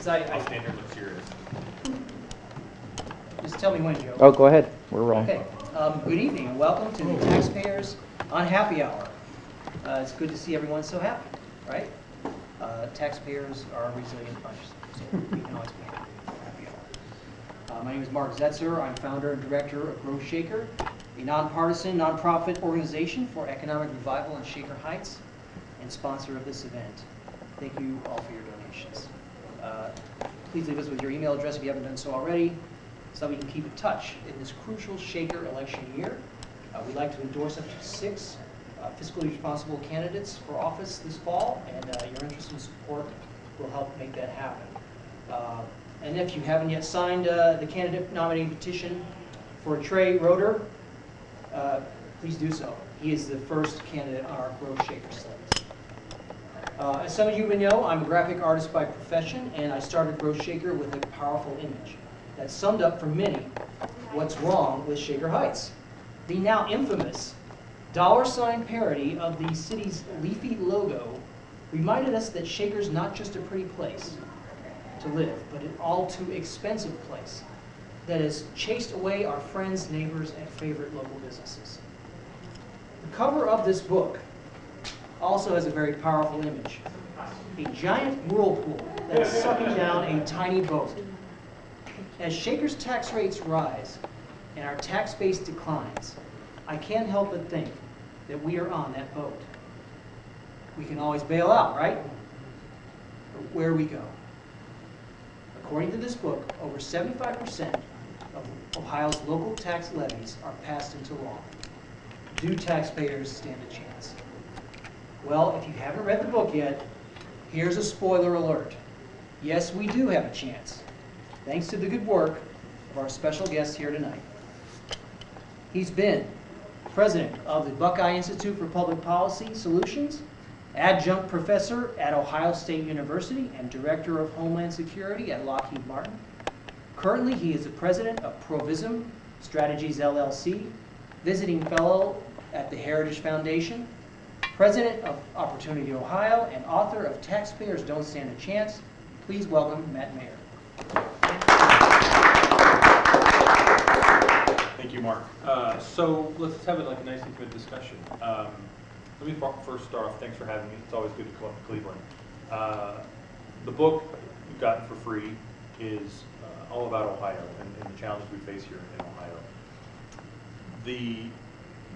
How standard looks serious. Just tell me when, Joe. Oh, go ahead. We're rolling. Okay. Good evening and welcome to the Taxpayers on Happy Hour. It's good to see everyone so happy, right? Taxpayers are a resilient bunch, so we can always be happy for happy hour. My name is Mark Zetzer. I'm founder and director of Grow Shaker, a nonpartisan, nonprofit organization for economic revival in Shaker Heights, and sponsor of this event. Thank you all for your donations. Please leave us with your email address if you haven't done so already, so that we can keep in touch in this crucial Shaker election year. We'd like to endorse up to 6 fiscally responsible candidates for office this fall, and your interest and support will help make that happen. And if you haven't yet signed the candidate nominating petition for Trey Roeder, please do so. He is the first candidate on our Grow Shaker slate. As some of you may know, I'm a graphic artist by profession, and I started Grow Shaker with a powerful image that summed up for many what's wrong with Shaker Heights. The now infamous $ parody of the city's leafy logo reminded us that Shaker's not just a pretty place to live, but an all too expensive place that has chased away our friends, neighbors, and favorite local businesses. The cover of this book also has a very powerful image. A giant whirlpool that's sucking down a tiny boat. As Shaker's tax rates rise and our tax base declines, I can't help but think that we are on that boat. We can always bail out, right? But where we go? According to this book, over 75% of Ohio's local tax levies are passed into law. Do taxpayers stand a chance? Well, if you haven't read the book yet, here's a spoiler alert. Yes, we do have a chance, thanks to the good work of our special guest here tonight. He's been president of the Buckeye Institute for Public Policy Solutions, adjunct professor at Ohio State University, and director of Homeland Security at Lockheed Martin. Currently, he is the president of Provism Strategies LLC, visiting fellow at the Heritage Foundation, president of Opportunity Ohio, and author of Taxpayers Don't Stand a Chance. Please welcome Matt Mayer. Thank you, Mark. So let's have a nice intimate discussion. Let me first start off. Thanks for having me. It's always good to come up to Cleveland. The book you've gotten for free is all about Ohio and the challenges we face here in Ohio.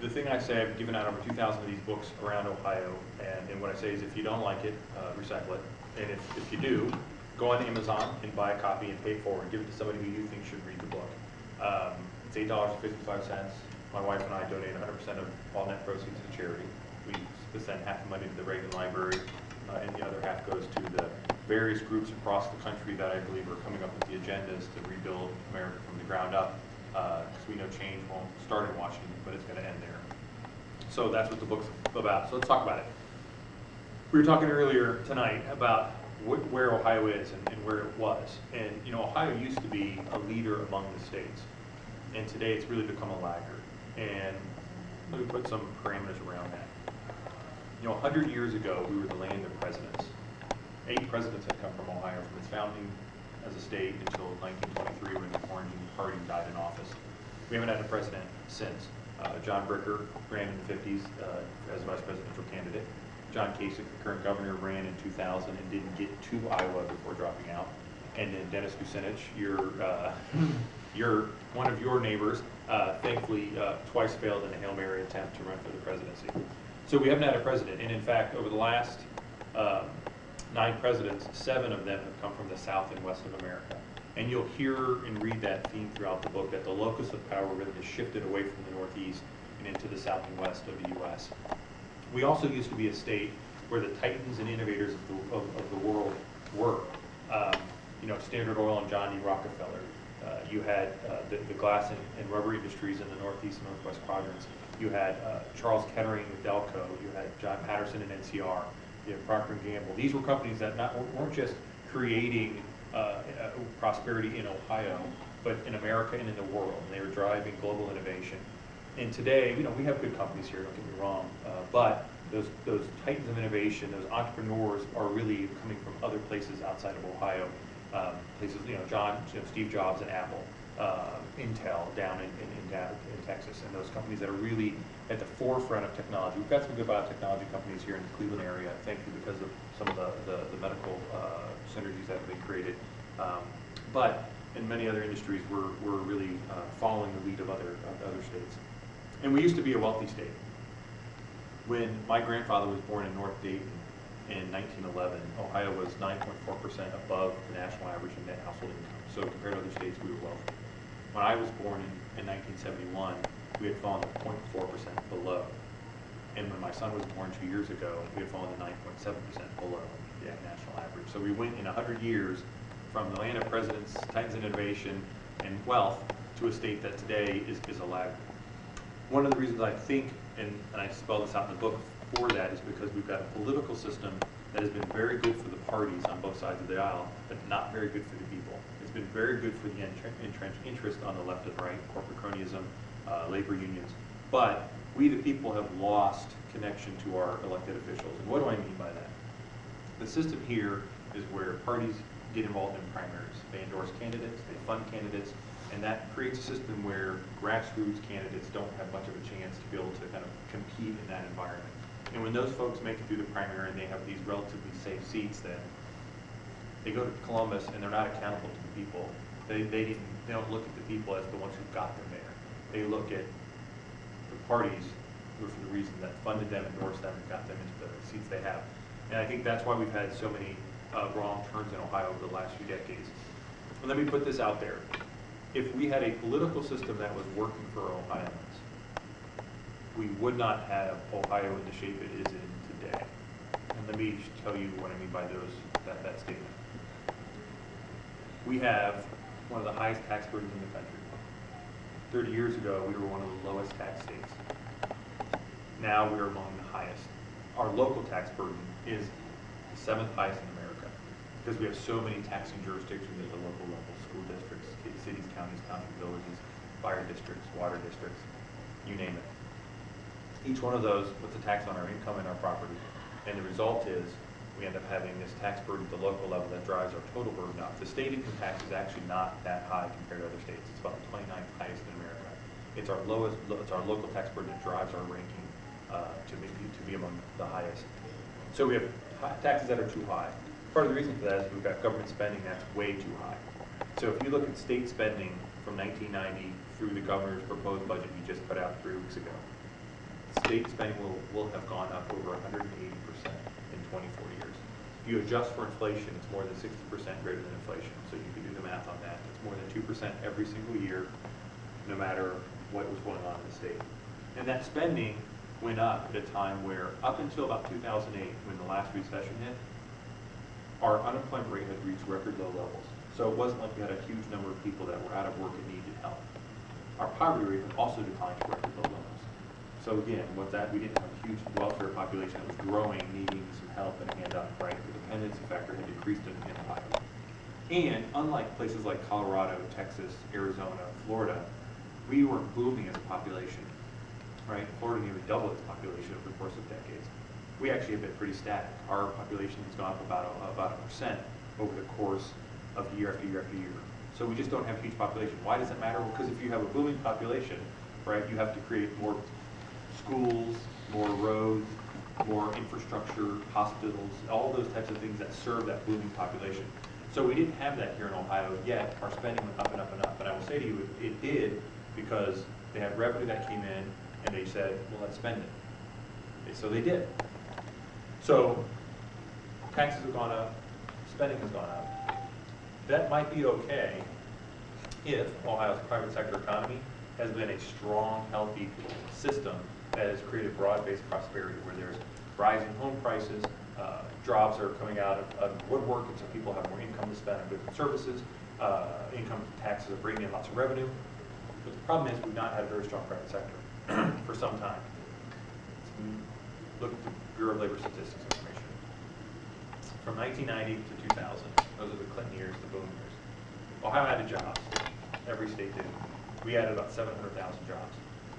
The thing I say, I've given out over 2,000 of these books around Ohio, and what I say is if you don't like it, recycle it. And if you do, go on Amazon and buy a copy and pay it forward. Give it to somebody who you think should read the book. It's $8.55. My wife and I donate 100% of all net proceeds to charity. We send half the money to the Reagan Library, and the other half goes to the various groups across the country that I believe are coming up with the agendas to rebuild America from the ground up. Because we know change won't start in Washington, but it's going to end there. So that's what the book's about. So let's talk about it. We were talking earlier tonight about where Ohio is and where it was. And you know, Ohio used to be a leader among the states, and today it's really become a laggard. And let me put some parameters around that. You know, 100 years ago, we were the land of presidents. 8 presidents had come from Ohio from its founding as a state until 1923 when the Orange Party died in office. We haven't had a president since. John Bricker ran in the 50s as vice presidential candidate. John Kasich, the current governor, ran in 2000 and didn't get to Iowa before dropping out. And then Dennis Kucinich, one of your neighbors, thankfully twice failed in a Hail Mary attempt to run for the presidency. So we haven't had a president, and in fact, over the last 9 presidents, 7 of them have come from the South and West of America. And you'll hear and read that theme throughout the book, that the locus of power really has shifted away from the Northeast and into the South and West of the U.S. We also used to be a state where the titans and innovators of the world were. You know, Standard Oil and John D. Rockefeller. You had the glass and rubber industries in the Northeast and Northwest quadrants. You had Charles Kettering with Delco. You had John Patterson and NCR. You had Procter & Gamble. These were companies that weren't just creating prosperity in Ohio, but in America and in the world. And they were driving global innovation. And today, you know, we have good companies here, don't get me wrong, but those titans of innovation, those entrepreneurs are really coming from other places outside of Ohio. places, Steve Jobs at Apple, Intel down in Texas, and those companies that are really at the forefront of technology. We've got some good biotechnology companies here in the Cleveland area, thankfully because of some of the medical synergies that have been created. But in many other industries, we're really following the lead of other states. And we used to be a wealthy state. When my grandfather was born in North Dayton in 1911, Ohio was 9.4% above the national average in net household income. So compared to other states, we were wealthy. When I was born in 1971, we had fallen to 0.4% below. And when my son was born 2 years ago, we had fallen to 9.7% below the national average. So we went in 100 years from the land of presidents, titans of innovation, and wealth to a state that today is a laggard. One of the reasons I think, and I spell this out in the book for that, is because we've got a political system that has been very good for the parties on both sides of the aisle, but not very good for the people. It's been very good for the entrenched interest on the left and right, corporate cronyism, labor unions, but we the people have lost connection to our elected officials. And what do I mean by that? The system here is where parties get involved in primaries. They endorse candidates, they fund candidates, and that creates a system where grassroots candidates don't have much of a chance to be able to kind of compete in that environment. And when those folks make it through the primary and they have these relatively safe seats, then they go to Columbus and they're not accountable to the people. They don't look at the people as the ones who got them there. They look at the parties who, for the reason that funded them, endorsed them, and got them into the seats they have. And I think that's why we've had so many wrong turns in Ohio over the last few decades. And let me put this out there. If we had a political system that was working for Ohioans, we would not have Ohio in the shape it is in today. And let me tell you what I mean by that statement. We have one of the highest tax burdens in the country. 30 years ago, we were one of the lowest tax states. Now we're among the highest. Our local tax burden is the 7th highest in America because we have so many taxing jurisdictions at the local level: school districts, cities, counties, villages, fire districts, water districts, you name it. Each one of those puts a tax on our income and our property, and the result is we end up having this tax burden at the local level that drives our total burden up. The state income tax is actually not that high compared to other states. It's about the 29th highest in America. It's our local tax burden that drives our ranking to be among the highest. So we have taxes that are too high. Part of the reason for that is we've got government spending that's way too high. So if you look at state spending from 1990 through the governor's proposed budget he just put out 3 weeks ago, state spending will have gone up over 180% in 24 years. If you adjust for inflation, it's more than 60% greater than inflation. So you can do the math on that. It's more than 2% every single year, no matter what was going on in the state. And that spending went up at a time where, up until about 2008, when the last recession hit, our unemployment rate had reached record low levels. So it wasn't like we had a huge number of people that were out of work and needed help. Our poverty rate had also declined to record low levels. So again, we didn't have a huge welfare population that was growing, needing some help and a hand up, right? The dependency factor had decreased in Ohio. And unlike places like Colorado, Texas, Arizona, Florida, we weren't booming as a population, right? Florida nearly doubled its population over the course of decades. We actually have been pretty static. Our population has gone up about 1% over the course of year after year after year. So we just don't have a huge population. Why does it matter? Well, because if you have a booming population, right, you have to create more schools, more roads, more infrastructure, hospitals, all those types of things that serve that booming population. So we didn't have that here in Ohio yet. Our spending went up and up and up. But I will say to you, it did because they had revenue that came in and they said, well, let's spend it. And so they did. So taxes have gone up, spending has gone up. That might be okay if Ohio's private sector economy has been a strong, healthy system that has created broad-based prosperity where there's rising home prices, jobs are coming out of woodwork, and so people have more income to spend on goods and services, income taxes are bringing in lots of revenue. But the problem is we've not had a very strong private sector for some time. Look at the Bureau of Labor Statistics information. From 1990 to 2000, those are the Clinton years, the boom years. Ohio added jobs. Every state did. We added about 700,000 jobs.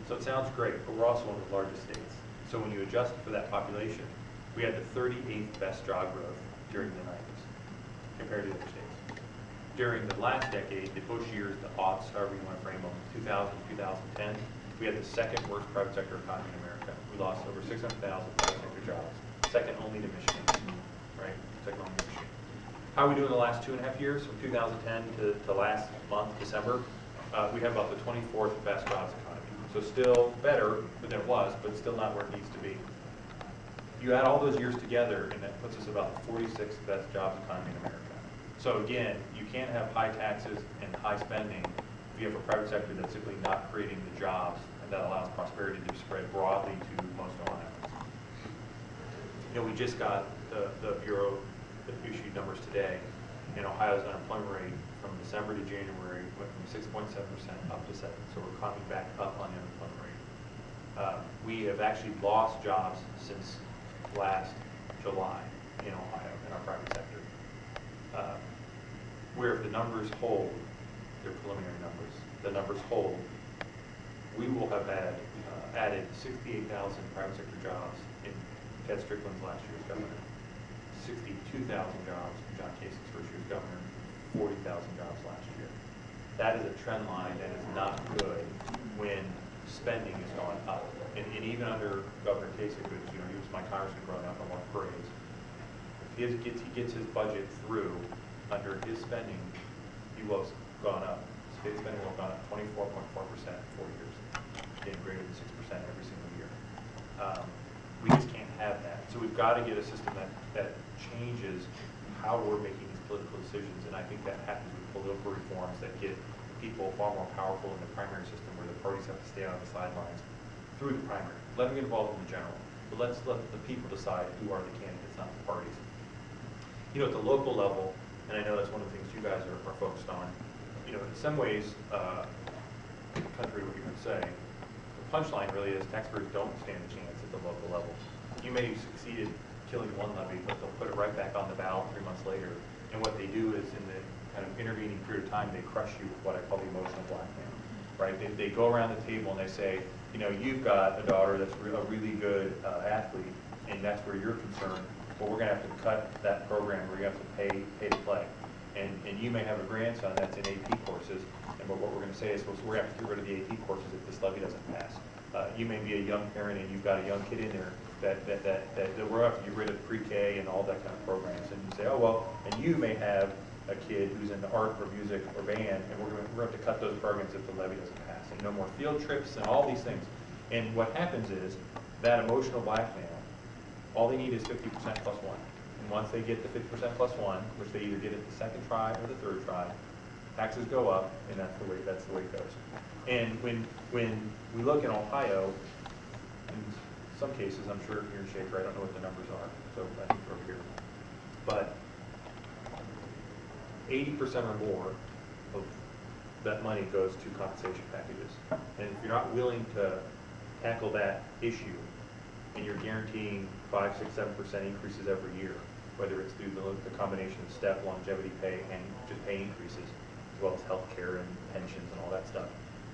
So it sounds great, but we're also one of the largest states. So when you adjust for that population, we had the 38th best job growth during the 90s compared to other states. During the last decade, the Bush years, the aughts, however you want to frame them, 2000 to 2010, we had the second worst private sector economy in America. We lost over 600,000 private sector jobs, second only to Michigan, right? Second only to Michigan. How are we doing the last 2.5 years, from 2010 to last month, December? We have about the 24th best jobs economy. So still better than it was, but still not where it needs to be. You add all those years together, and that puts us about the 46th best jobs economy in America. So again, you can't have high taxes and high spending if you have a private sector that's simply not creating the jobs and that allows prosperity to be spread broadly to most Ohioans. You know, we just got the Bureau issued numbers today, and Ohio's unemployment rate from December to January went from 6.7% up to 7%. So we're climbing back up on the unemployment rate. We have actually lost jobs since last July in Ohio in our private sector. Where if the numbers hold, they're preliminary numbers, the numbers hold, we will have had added 68,000 private sector jobs in Ted Strickland's last year's governor, 62,000 jobs in John Case's first year's governor, 40,000 jobs last year. That is a trend line that is not good when spending is going up. And even under Governor Kasich, who's, you know, he was my congressman growing up on one parades, he gets his budget through. Under his spending, he will have gone up. State spending will have gone up 24.4% in 4 years, getting greater than 6% every single year. We just can't have that. So we've got to get a system that changes how we're making these political decisions, and I think that happens with political reforms that get people far more powerful in the primary system, where the parties have to stay on the sidelines through the primary. Let them get involved in the general, but let's let the people decide who are the candidates, not the parties. You know, at the local level, and I know that's one of the things you guys are focused on, you know, in some ways, contrary to what you would say, the punchline really is taxpayers don't stand a chance at the local level. You may have succeeded killing one levy, but they'll put it right back on the ballot 3 months later. And what they do is, in the kind of intervening period of time, they crush you with what I call the emotional blackmail, right? They go around the table and they say, you know, you've got a daughter that's a really good athlete, and that's where you're concerned. Well, we're going to have to cut that program. We're going to have to pay to play. And you may have a grandson that's in AP courses, and what we're going to say is, well, so we're going to have to get rid of the AP courses if this levy doesn't pass. You may be a young parent and you've got a young kid in there that we're going to have to get rid of pre-K and all that kind of programs. And you say, oh, well, and you may have a kid who's into art or music or band, and we're going to have to cut those programs if the levy doesn't pass. And no more field trips and all these things. And what happens is that emotional blackmail, all they need is 50% plus one. And once they get the 50% plus one, which they either get at the second try or the third try, taxes go up, and that's the way it goes. And when we look in Ohio, in some cases, I'm sure here in Shaker, I don't know what the numbers are, so I think they're over here, but 80% or more of that money goes to compensation packages. And if you're not willing to tackle that issue, and you're guaranteeing 5, 6, 7% increases every year, whether it's through the combination of step, longevity pay, and just pay increases, as well as health care and pensions and all that stuff.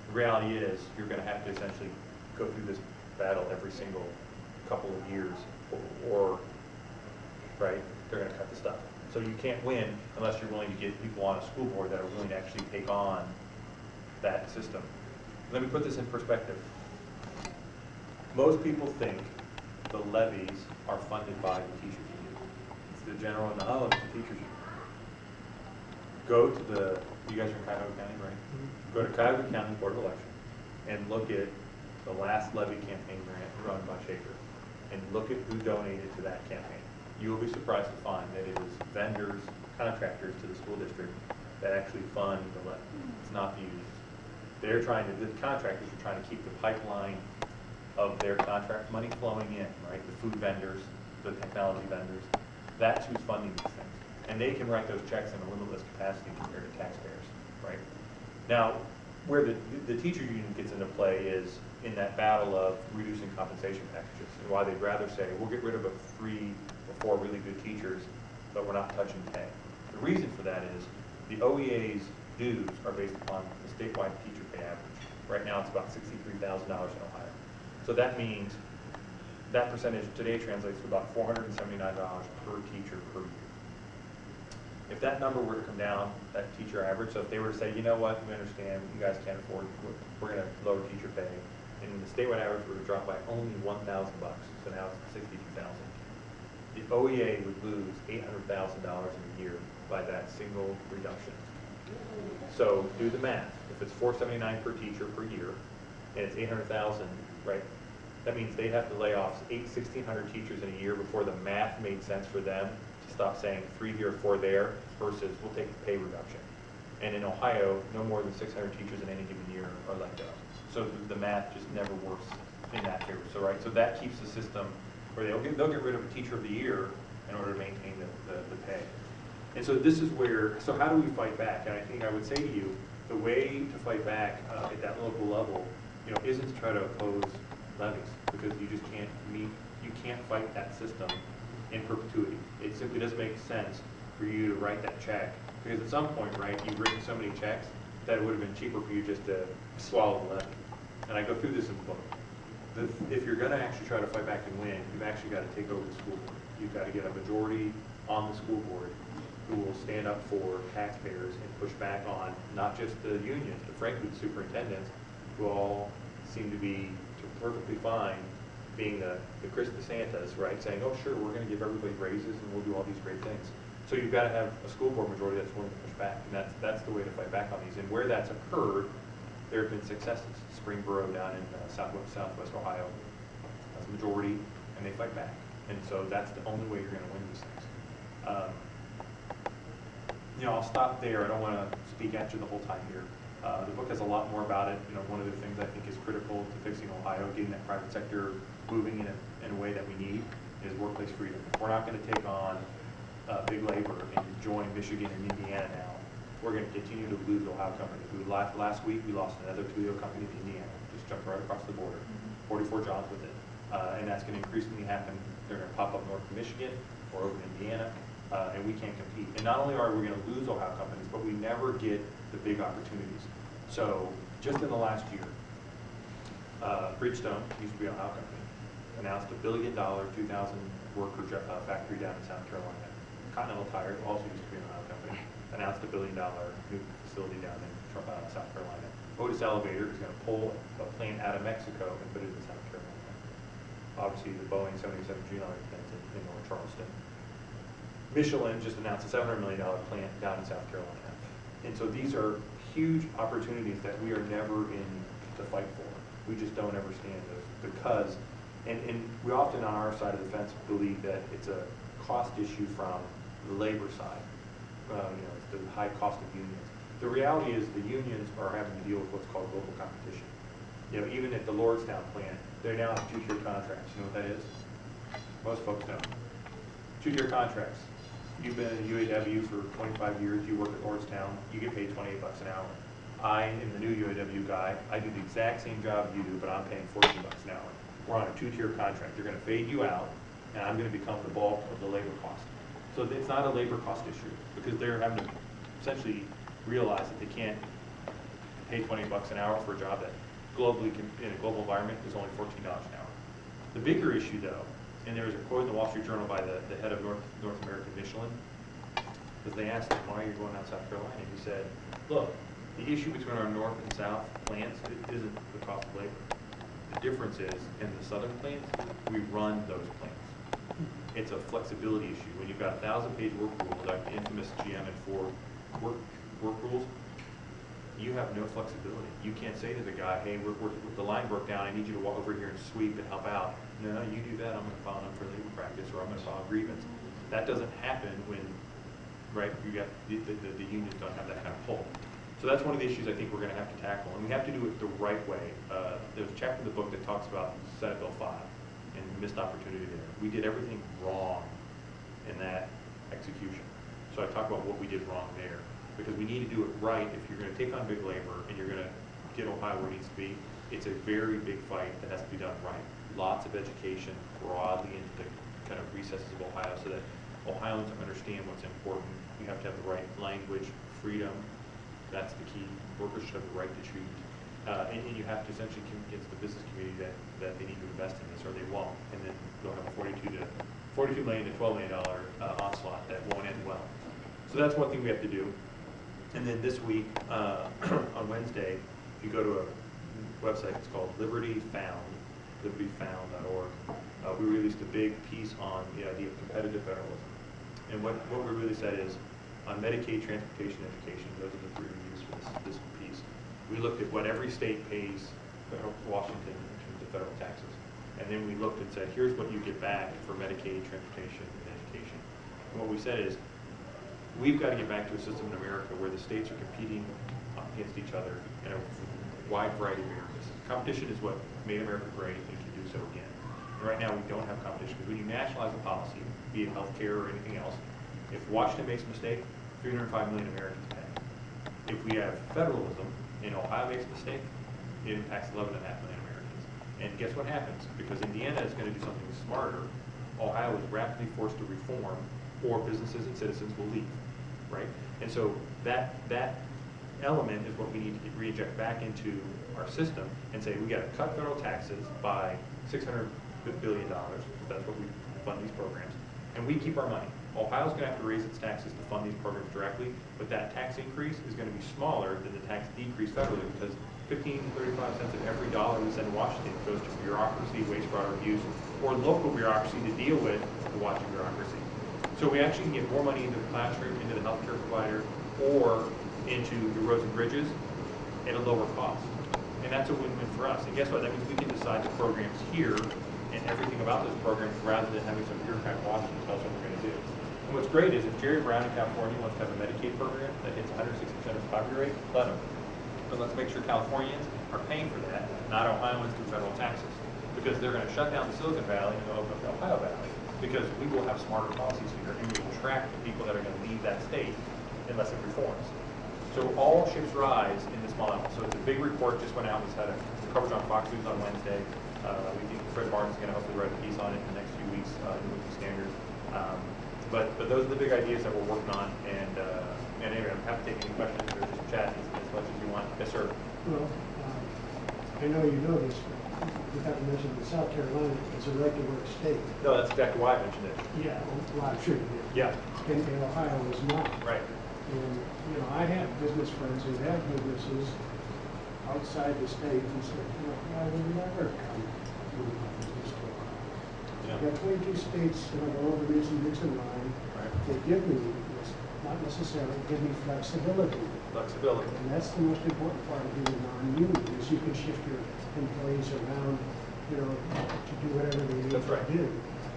The reality is you're going to have to essentially go through this battle every single couple of years, or right, they're going to cut the stuff. So you can't win unless you're willing to get people on a school board that are willing to actually take on that system. Let me put this in perspective. Most people think the levies are funded by the teachers union. It's the general knowledge of the teachers union. Go to you guys are in Cuyahoga County, right? Mm-hmm. Go to Cuyahoga County Board of Election and look at the last levy campaign grant run by Shaker, and look at who donated to that campaign. You will be surprised to find that it is vendors, contractors to the school district that actually fund the levy. It's not the unions. The contractors are trying to keep the pipeline of their contract money flowing in, right? The food vendors, the technology vendors, that's who's funding these things. And they can write those checks in a limitless capacity compared to taxpayers, right? Now, where the teachers union gets into play is in that battle of reducing compensation packages, and why they'd rather say, we'll get rid of 3 or 4 really good teachers, but we're not touching pay. The reason for that is the OEA's dues are based upon the statewide teacher pay average. Right now it's about $63,000 in Ohio. So that means that percentage today translates to about $479 per teacher per year. If that number were to come down, that teacher average, so if they were to say, you know what, we understand, you guys can't afford, we're gonna lower teacher pay, and the statewide average were to drop by only $1,000, so now it's 62,000. The OEA would lose $800,000 a year by that single reduction. So do the math. If it's $479 per teacher per year, and it's 800,000, right? That means they'd have to lay off 1,600 teachers in a year before the math made sense for them to stop saying 3 here, 4 there, versus we'll take the pay reduction. And in Ohio, no more than 600 teachers in any given year are let go. So the math just never works in that favor. So right, so that keeps the system where they'll get rid of a teacher of the year in order to maintain the pay. And so this is where, so how do we fight back? And I think I would say to you, the way to fight back at that local level, you know, isn't to try to oppose levies, because you just can't you can't fight that system in perpetuity. It simply doesn't make sense for you to write that check, because at some point, right, you've written so many checks that it would have been cheaper for you just to swallow the levy. And I go through this in the book. If you're going to actually try to fight back and win, you've actually got to take over the school board. You've got to get a majority on the school board who will stand up for taxpayers and push back on not just the unions, but frankly the superintendents, who all seem to be perfectly fine being the Chris DeSantis, right, saying, oh sure, we're going to give everybody raises and we'll do all these great things. So you've got to have a school board majority that's willing to push back, and that's the way to fight back on these. And where that's occurred, there have been successes. Springboro down in southwest Ohio has a majority, and they fight back. And so that's the only way you're going to win these things. You know, I'll stop there. I don't want to speak at you the whole time here. The book has a lot more about it. You know, one of the things I think is critical to fixing Ohio, getting that private sector moving in a way that we need, is workplace freedom. We're not going to take on big labor and join Michigan and Indiana now. We're going to continue to lose Ohio companies. Last week we lost another Toledo company to Indiana, just jumped right across the border, 44 jobs with it. And that's going to increasingly happen. They're going to pop up north of Michigan or over in Indiana, and we can't compete. And not only are we going to lose Ohio companies, but we never get the big opportunities. So just in the last year, Bridgestone, used to be an Ohio company, announced $1 billion, 2,000 worker factory down in South Carolina. Continental Tire, also used to be an Ohio company, announced $1 billion new facility down in South Carolina. Otis Elevator is going to pull a plant out of Mexico and put it in South Carolina. Obviously, the Boeing 787 Dreamliner plants in North Charleston. Michelin just announced a $700 million plant down in South Carolina. And so these are huge opportunities that we are never in to fight for. We just don't ever stand those because, and we often on our side of the fence believe that it's a cost issue from the labor side. You know, it's the high cost of unions. The reality is the unions are having to deal with what's called global competition. You know, even at the Lordstown plant, they now have 2-tier contracts. You know what that is? Most folks don't. 2-tier contracts. You've been in UAW for 25 years, you work at Lordstown, you get paid $28 an hour. I am the new UAW guy. I do the exact same job you do, but I'm paying $14 an hour. We're on a 2-tier contract. They're going to fade you out, and I'm going to become the bulk of the labor cost. So it's not a labor cost issue because they're having to essentially realize that they can't pay $20 an hour for a job that globally, in a global environment, is only $14 an hour. The bigger issue, though, and there was a quote in the Wall Street Journal by the head of North American Michelin, because they asked him, why are you going out South Carolina? And he said, look, the issue between our north and south plants isn't the cost of labor. The difference is, in the southern plants, we run those plants. It's a flexibility issue. When you've got 1,000-page work rules, like the infamous GM and Ford work rules, you have no flexibility. You can't say to the guy, hey, the line broke down, I need you to walk over here and sweep and help out. No, you do that, I'm going to file an unfair labor practice, or I'm going to file a grievance. That doesn't happen when, right, you got the unions don't have that kind of pull. So that's one of the issues I think we're going to have to tackle, and we have to do it the right way. There's a chapter in the book that talks about Senate Bill 5 and missed opportunity there. We did everything wrong in that execution. So I talk about what we did wrong there, because we need to do it right. If you're going to take on big labor and you're going to get Ohio where it needs to be, it's a very big fight that has to be done right. Lots of education broadly into the kind of recesses of Ohio so that Ohioans understand what's important. You have to have the right language, freedom. That's the key. Workers should have the right to choose. And you have to essentially convince the business community that they need to invest in this or they won't. And then they'll have a $42 million to $12 million onslaught that won't end well. So that's one thing we have to do. And then this week, on Wednesday, if you go to a website, it's called libertyfound.org. We released a big piece on the idea of competitive federalism. And what we really said is, on Medicaid, transportation, education, those are the three reviews for this piece. We looked at what every state pays Washington in terms of federal taxes. And then we looked and said, here's what you get back for Medicaid, transportation, and education. And what we said is, we've got to get back to a system in America where the states are competing against each other in a wide variety of areas. Competition is what made America great and can do so again. And right now we don't have competition because when you nationalize a policy, be it healthcare or anything else, if Washington makes a mistake, 305 million Americans pay. If we have federalism and Ohio makes a mistake, it impacts 11.5 million Americans. And guess what happens? Because Indiana is going to do something smarter, Ohio is rapidly forced to reform, or businesses and citizens will leave, right? And so that element is what we need to reinject back into our system and say we got to cut federal taxes by $600 billion. That's what we fund these programs, and we keep our money. Ohio's going to have to raise its taxes to fund these programs directly, but that tax increase is going to be smaller than the tax decrease federally because 15 to 35 cents of every dollar we send to Washington goes to bureaucracy, waste, fraud, or abuse, or local bureaucracy to deal with the Washington bureaucracy. So we actually can get more money into the classroom, into the healthcare provider, or into the roads and bridges at a lower cost. And that's a win-win for us. And guess what? That means we can decide the programs here and everything about those programs rather than having some bureaucrat in Washington tell us what we're going to do. And what's great is if Jerry Brown in California wants to have a Medicaid program that hits 160% of the poverty rate, let him. But let's make sure Californians are paying for that, not Ohioans through federal taxes. Because they're going to shut down the Silicon Valley and open up the Ohio Valley. Because we will have smarter policies here and we will track the people that are going to leave that state unless it reforms. So all ships rise in this model. So it's a big report, just went out, it's had a coverage on Fox News on Wednesday. We think Fred Barnes is going to hopefully write a piece on it in the next few weeks in the Weekly Standard. But those are the big ideas that we're working on. And anyway, I'm happy to take any questions or just chat as much as you want. Yes, sir. Well, I know you know this. You have to mention that South Carolina is a right to work state. No, that's exactly why I mentioned it. Yeah, well, I'm sure you did. Yeah. And Ohio is not. Right. And, you know, I have business friends who have businesses outside the state and say, you know, I would never come move my business to Ohio. Yeah. I've got 22 states, you know, over the Dixon line. Right. They give me, not necessarily, give me flexibility. Flexibility. And that's the most important part of being non-union, is you can shift your employees around, you know, to do whatever they need That's right. to do.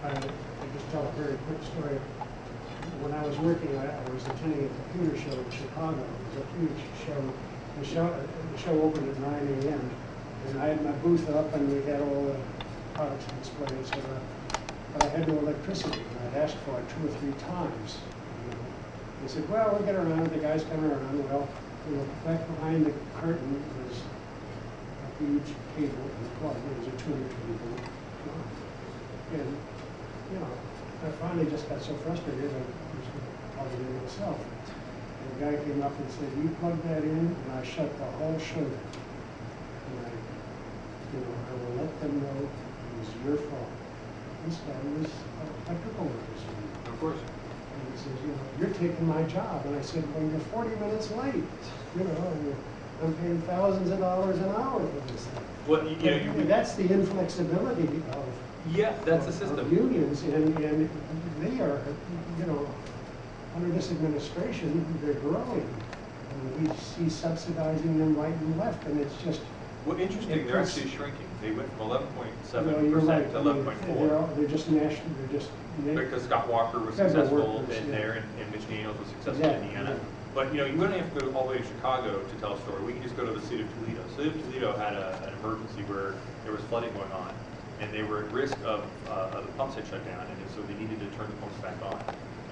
I just tell a very quick story. When I was working, I was attending a computer show in Chicago. It was a huge show. The show opened at 9 a.m. and I had my booth up and we had all the products displayed, etc. But I had no electricity, and I'd asked for it 2 or 3 times. You know. They said, well, we'll get around it. The guy's coming around. Well, you know, back behind the curtain was a huge cable and plug. It was a tuner cable. And, you know, I finally just got so frustrated, I was going to plug it in myself. And the guy came up and said, you plug that in, and I shut the whole show down. And I will let them know it was your fault. This guy was a electrical worker. Of course. And he says, you know, you're taking my job. And I said, well, you're 40 minutes late. You know, and I'm paying thousands of dollars an hour for this thing. Well, you know, that's the inflexibility of that's the system. of unions, and they are, you know, under this administration, they're growing. And we see subsidizing them right and left, and it's just. Well, interesting, they're actually shrinking. They went from 11.7% right. to 11.4%. They're just national. They're just. Because Scott Walker was successful in there, and Mitch Daniels was successful in Indiana. But you know, you wouldn't have to go all the way to Chicago to tell a story. We can just go to the city of Toledo. The city of Toledo had an emergency where there was flooding going on, and they were at risk of the pumps had shut down, and so they needed to turn the pumps back on.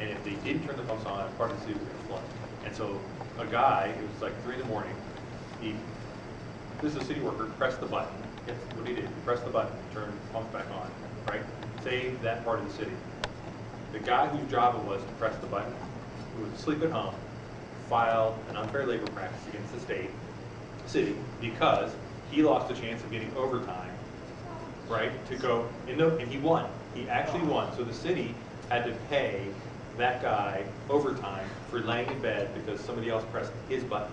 And if they didn't turn the pumps on, part of the city was going to flood. And so a guy, it was like 3 in the morning, this is a city worker, pressed the button. Guess what he did? He pressed the button, turned the pumps back on, right? Saved that part of the city. The guy whose job it was to press the button, who was asleep at home, filed an unfair labor practice against the city, because he lost a chance of getting overtime, right, to go, and he won. He actually won. So the city had to pay that guy overtime for laying in bed because somebody else pressed his button.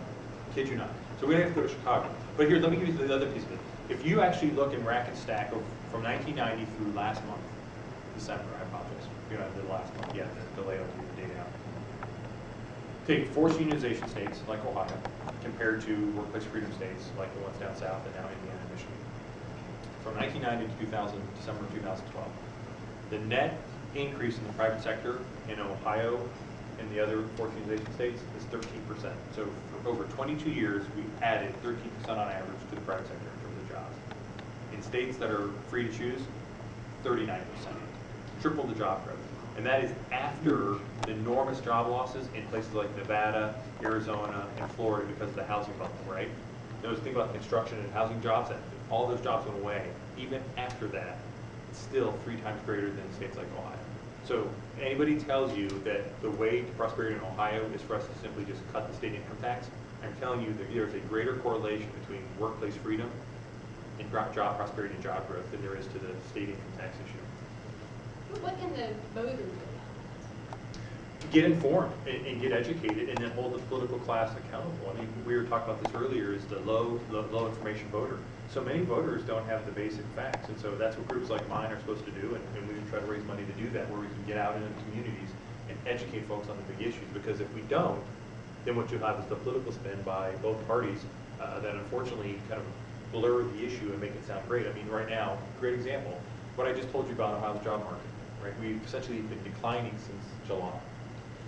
Kid you not. So we don't have to go to Chicago. But here, let me give you the other piece of it. If you actually look and rack and stack from 1990 through last month, December, I apologize, you know, the last month, yeah, the delay of the date out. Take forced unionization states like Ohio compared to workplace freedom states like the ones down south and now Indiana and Michigan. From 1990 to December 2012, the net increase in the private sector in Ohio and the other forced unionization states is 13%. So for over 22 years, we added 13% on average to the private sector in terms of jobs. In states that are free to choose, 39%. Triple the job growth. And that is after the enormous job losses in places like Nevada, Arizona, and Florida because of the housing bubble, right? Those think about construction and housing jobs, that all those jobs went away. Even after that, it's still 3 times greater than states like Ohio. So anybody tells you that the way to prosperity in Ohio is for us to simply just cut the state income tax, I'm telling you that there's a greater correlation between workplace freedom and job prosperity and job growth than there is to the state income tax issue. What can the voter do? Get informed and get educated, and then hold the political class accountable. I mean, we were talking about this earlier, is the low information voter. So many voters don't have the basic facts, and so that's what groups like mine are supposed to do, and we try to raise money to do that, where we can get out into the communities and educate folks on the big issues. Because if we don't, then what you have is the political spin by both parties that unfortunately kind of blur the issue and make it sound great. I mean, right now, great example, what I just told you about Ohio's job market, right? We've essentially been declining since July.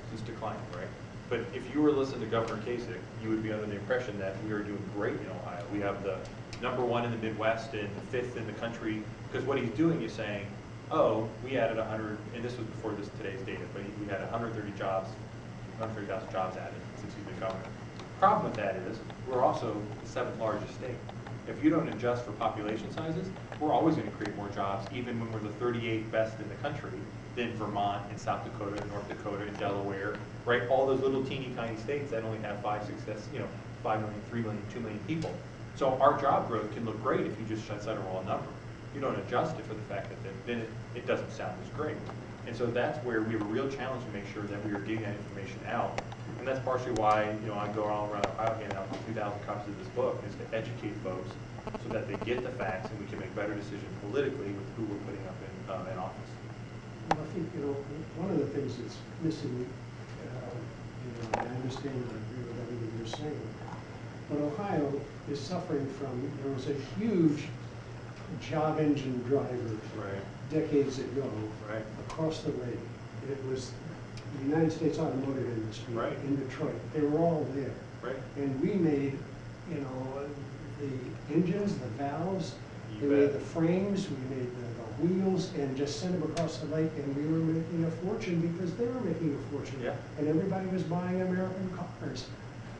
Since declining, right? But if you were listening to Governor Kasich, you would be under the impression that we are doing great in Ohio. We have the #1 in the Midwest and 5th in the country, because what he's doing is saying, oh, we added 100, and this was before today's data, but we had 130,000 jobs added since he's been governor. Problem with that is, we're also the 7th largest state. If you don't adjust for population sizes, we're always going to create more jobs, even when we're the 38th best in the country than Vermont and South Dakota and North Dakota and Delaware, right? All those little teeny tiny states that only have 5 million, 3 million, 2 million people. So our job growth can look great if you just set a raw number. You don't adjust it for the fact that then it doesn't sound as great. And so that's where we have a real challenge to make sure that we are getting that information out. And that's partially why, you know, I go all around Ohio handing out 2,000 copies of this book, is to educate folks so that they get the facts and we can make better decisions politically with who we're putting up in office. Well, I think, you know, one of the things that's missing, you know, I understand and I agree with everything you're saying, but Ohio is suffering from, there was a huge job engine driver decades ago across the way. It was the United States automotive industry in Detroit. They were all there. And we made, you know, the engines, the valves, we made the frames, we made the wheels, and just sent them across the lake, and we were making a fortune because they were making a fortune. And everybody was buying American cars.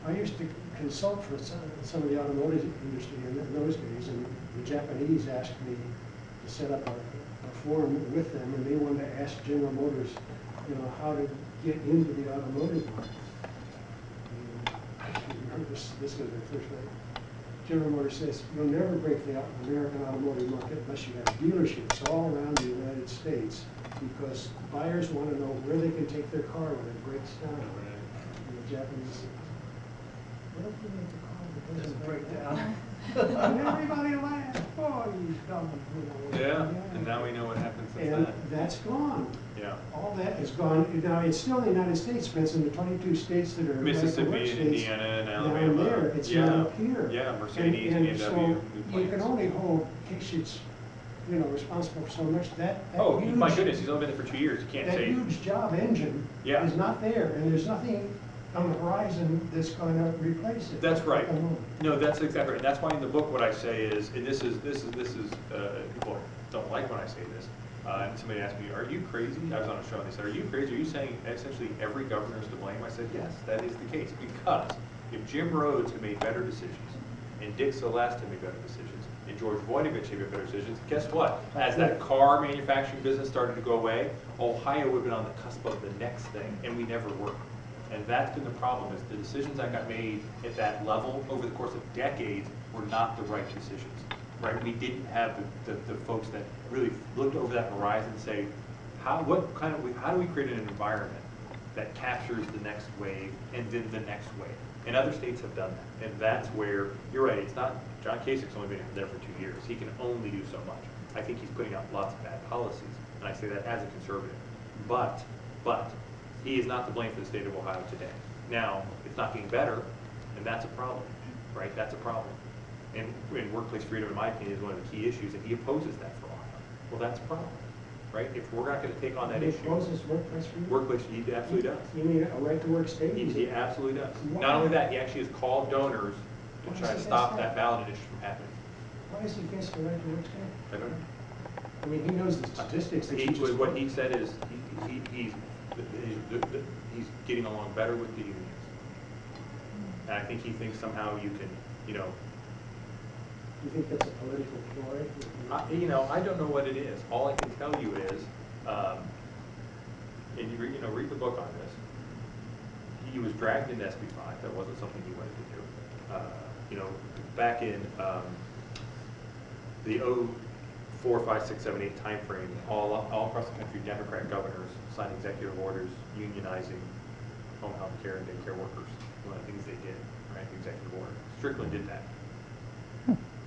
I used to consult for some of the automotive industry in those days, and the Japanese asked me to set up a forum with them, and they wanted to ask General Motors, you know, how to get into the automotive market. And I remember this was their first night. General Motors says, you'll never break the American automotive market unless you have dealerships all around the United States, because buyers want to know where they can take their car when it breaks down. And the Japanese said, what if we make the car that doesn't break down? And everybody laughed. Oh, you dumb. You know, and now we know what happens since and then. that's gone. Yeah. All that is gone. Now, it's still the United States, but it's in the 22 states that are Mississippi and Indiana and Alabama. Down there, it's not up here. Yeah, Mercedes, and BMW. So you can only hold Kasich's, you know, responsible for so much. That Oh, huge, my goodness, he's only been there for 2 years. You can't that say. huge job engine is not there, and there's nothing on the horizon that's going to replace it. That's right. No, that's exactly right. And that's why in the book what I say is, and this is people don't like when I say this. And somebody asked me, "Are you crazy?" I was on a show and they said, "Are you crazy? Are you saying essentially every governor is to blame?" I said, "Yes, that is the case, because if Jim Rhodes had made better decisions, and Dick Celeste had made better decisions, and George Voinovich had made better decisions, guess what? As that car manufacturing business started to go away, Ohio would have been on the cusp of the next thing, and we never were." And that's been the problem, is the decisions that got made at that level over the course of decades were not the right decisions, right? We didn't have the folks that really looked over that horizon and say, how do we create an environment that captures the next wave and then the next wave. And other states have done that. And that's where, you're right, it's not, John Kasich's only been there for 2 years. He can only do so much. I think he's putting out lots of bad policies, and I say that as a conservative. But he is not to blame for the state of Ohio today. Now, it's not getting better, and that's a problem, right? That's a problem. And workplace freedom, in my opinion, is one of the key issues, and he opposes that for Ohio. Well, that's a problem, right? If we're not going to take on that He issue. opposes workplace freedom? Workplace, he absolutely does. You mean a right to work state? He absolutely does. Why? Not only that, he actually has called donors Why to try to does he stop say that that? ballot initiative from happening. Why is he against the right to work state? I don't know. I mean, he knows the statistics that you just. What he said is, he's getting along better with the unions. And I think he thinks somehow you can, You think that's a political ploy? I don't know what it is. All I can tell you is, and read the book on this. He was dragged into SB 5. That wasn't something he wanted to do. Back in the 04, 5, 6, 7, 8 timeframe, all across the country, Democrat governors signed executive orders unionizing home health care and daycare workers. One of the things they did, right? The executive order. Strickland did that.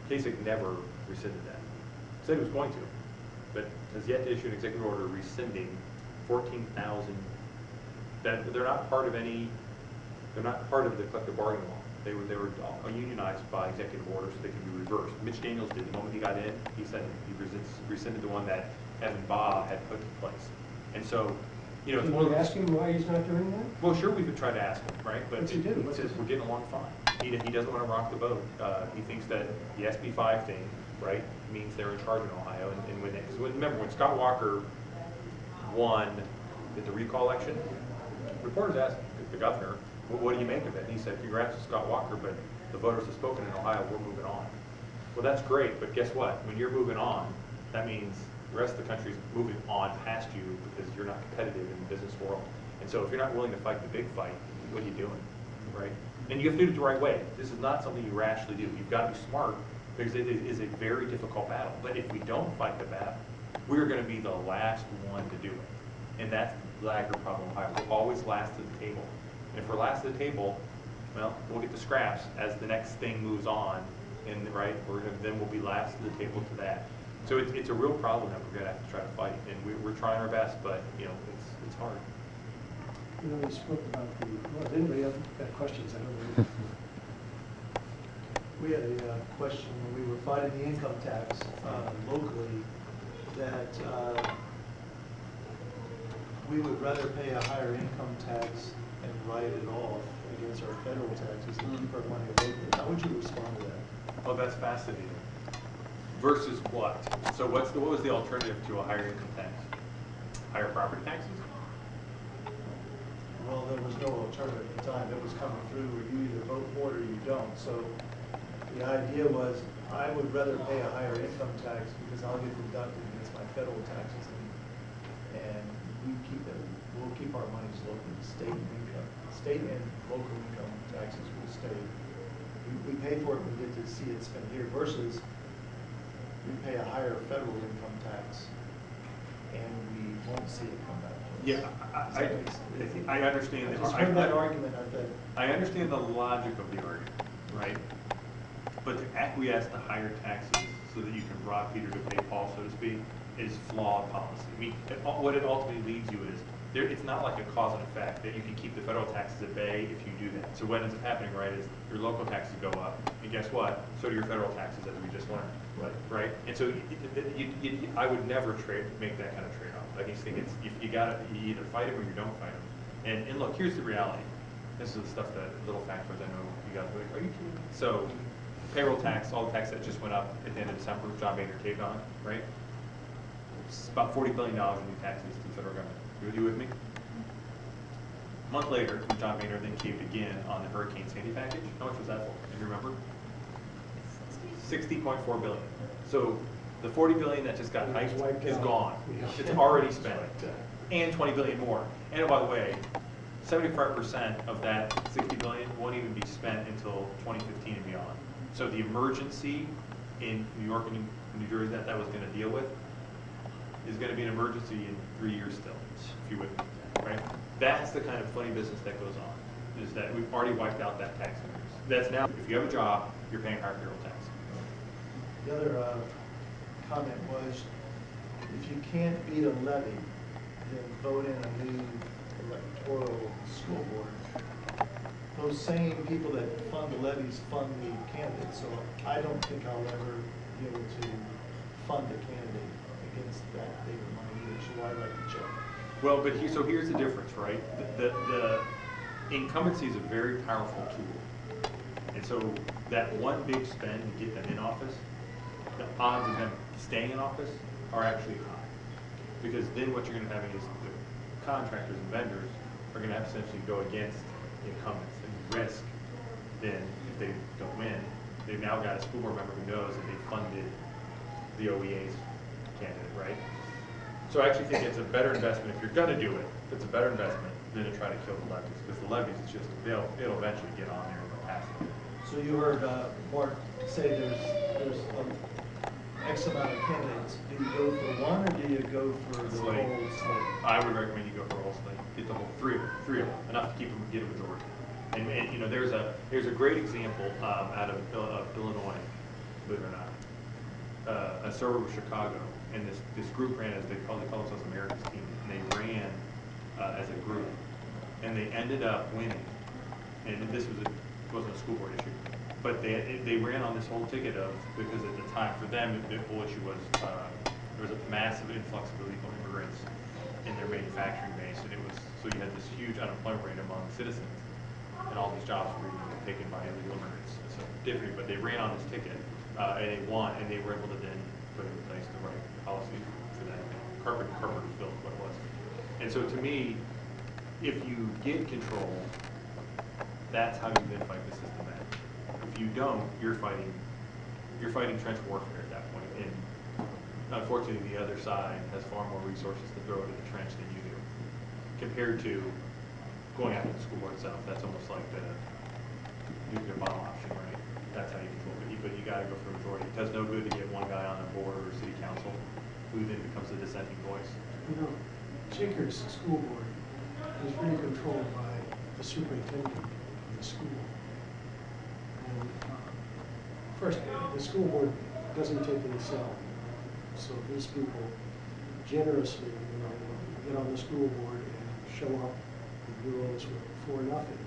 Kasich never rescinded that. Said he was going to, but has yet to issue an executive order rescinding 14,000. That they're not part of any. They're not part of the collective bargaining law. They were unionized by executive order, so they can be reversed. Mitch Daniels did. The moment he got in, he said he rescinded the one that Evan Baugh had put in place. And so, Can you ask him why he's not doing that? well, sure, we could try to ask him, right? But What's he do? He says we're getting along fine. He doesn't want to rock the boat. He thinks that the SB 5 thing, right, means they're in charge in Ohio. And remember, when Scott Walker won at the recall election, reporters asked the governor, what do you make of it? And he said, congrats to Scott Walker, but the voters have spoken in Ohio, we're moving on. Well, that's great, but guess what? When you're moving on, that means the rest of the country's moving on past you because you're not competitive in the business world. And so if you're not willing to fight the big fight, what are you doing, right? And you have to do it the right way. This is not something you rashly do. You've got to be smart because it is a very difficult battle. But if we don't fight the battle, we're going to be the last one to do it. And that's the lagger problem in Ohio. We'll always last to the table. And if we're last to the table, well, we'll get the scraps as the next thing moves on, and right, then we'll be last to the table to that. So it's a real problem that we're going to have to try to fight, and we're trying our best, but it's hard. We spoke about well, does anybody else got questions? I don't know. We had a question when we were fighting the income tax locally that we would rather pay a higher income tax and write it off against our federal taxes than keep our money locally. How would you respond to that? Oh, that's fascinating. Versus what? So what was the alternative to a higher income tax? Higher property taxes? Well, there was no alternative at the time. It was coming through where you either vote for it or you don't. So the idea was I would rather pay a higher income tax because I'll get deducted against my federal taxes and we'll keep our monies locally. State and local income taxes will stay. We pay for it, we get to see it spent here versus we pay a higher federal income tax and we won't see it come back. Yeah, I understand. I just heard that argument. I understand the logic of the argument, right? But to acquiesce to higher taxes so that you can rob Peter to pay Paul, so to speak, is flawed policy. I mean, what it ultimately leads you is, it's not like a cause and effect that you can keep the federal taxes at bay if you do that. So what ends up happening, right, is your local taxes go up, and guess what? So do your federal taxes, as we just learned. Right? And so I would never make that kind of trade-off. I just think you either fight them or you don't fight them. And look, here's the reality. This is the stuff that little factors I know you guys are like, are you kidding me? So payroll tax, all the tax that just went up at the end of December, John Boehner caved on, right? It's about $40 billion in new taxes to the federal government. You with me? A month later, when John Boehner then caved again on the Hurricane Sandy package, how much was that for? Do you remember? $60.4 billion. So the $40 billion that just got hiked is gone. It's already spent, and $20 billion more. And oh, by the way, 75% of that $60 billion won't even be spent until 2015 and beyond. So the emergency in New York and New Jersey that was going to deal with is going to be an emergency in 3 years still, if you would, right? That's the kind of funny business that goes on, is that we've already wiped out that tax increase. That's now, if you have a job, you're paying higher payroll tax. The other comment was, if you can't beat a levy, then vote in a new electoral school board. Those same people that fund the levies fund the candidates, so I don't think I'll ever be able to fund a candidate against that big of money either, so why write the check? Well, but so here's the difference, right? The incumbency is a very powerful tool. And so that one big spend to get them in office, the odds of them staying in office are actually high. Because then what you're going to have is the contractors and vendors are going to have to essentially go against the incumbents and risk. Then if they don't win, they've now got a school board member who knows that they funded the OEA's candidate, right? So I actually think it's a better investment if you're going to do it. It's a better investment than to try to kill the levies, because the levies, it's just it'll eventually get on there and pass it. So you heard Mark say there's X amount of candidates. Do you go for one, or do you go for the Slate. whole slate? I would recommend you go for a whole slate. Get the whole three of them, enough to keep them, get a majority. And you know, there's a great example out of Illinois, believe it or not. A suburb of Chicago, and this group ran as they call themselves America's Team, and they ran as a group, and they ended up winning. And this wasn't a school board issue, but they ran on this whole ticket of, because at the time for them the whole issue was there was a massive influx of illegal immigrants in their manufacturing base, and so you had this huge unemployment rate among citizens, and all these jobs were being taken by illegal immigrants. So different, but they ran on this ticket and they won, and they were able to then put in place the right policy for that. Carpet was built what it was. And so to me, if you get control, that's how you then fight the system back. If you don't, you're fighting trench warfare at that point. And unfortunately, the other side has far more resources to throw into the trench than you do, compared to going after the school board itself. That's almost like the nuclear bomb option, right? That's how you control it. But you got to go for a majority. It does no good to get one guy on the board or city council who then becomes the dissenting voice. You know, Shaker's school board is really controlled by the superintendent of the school. And first, the school board doesn't take any salary. So these people generously, get on the school board and show up in bureaus for nothing.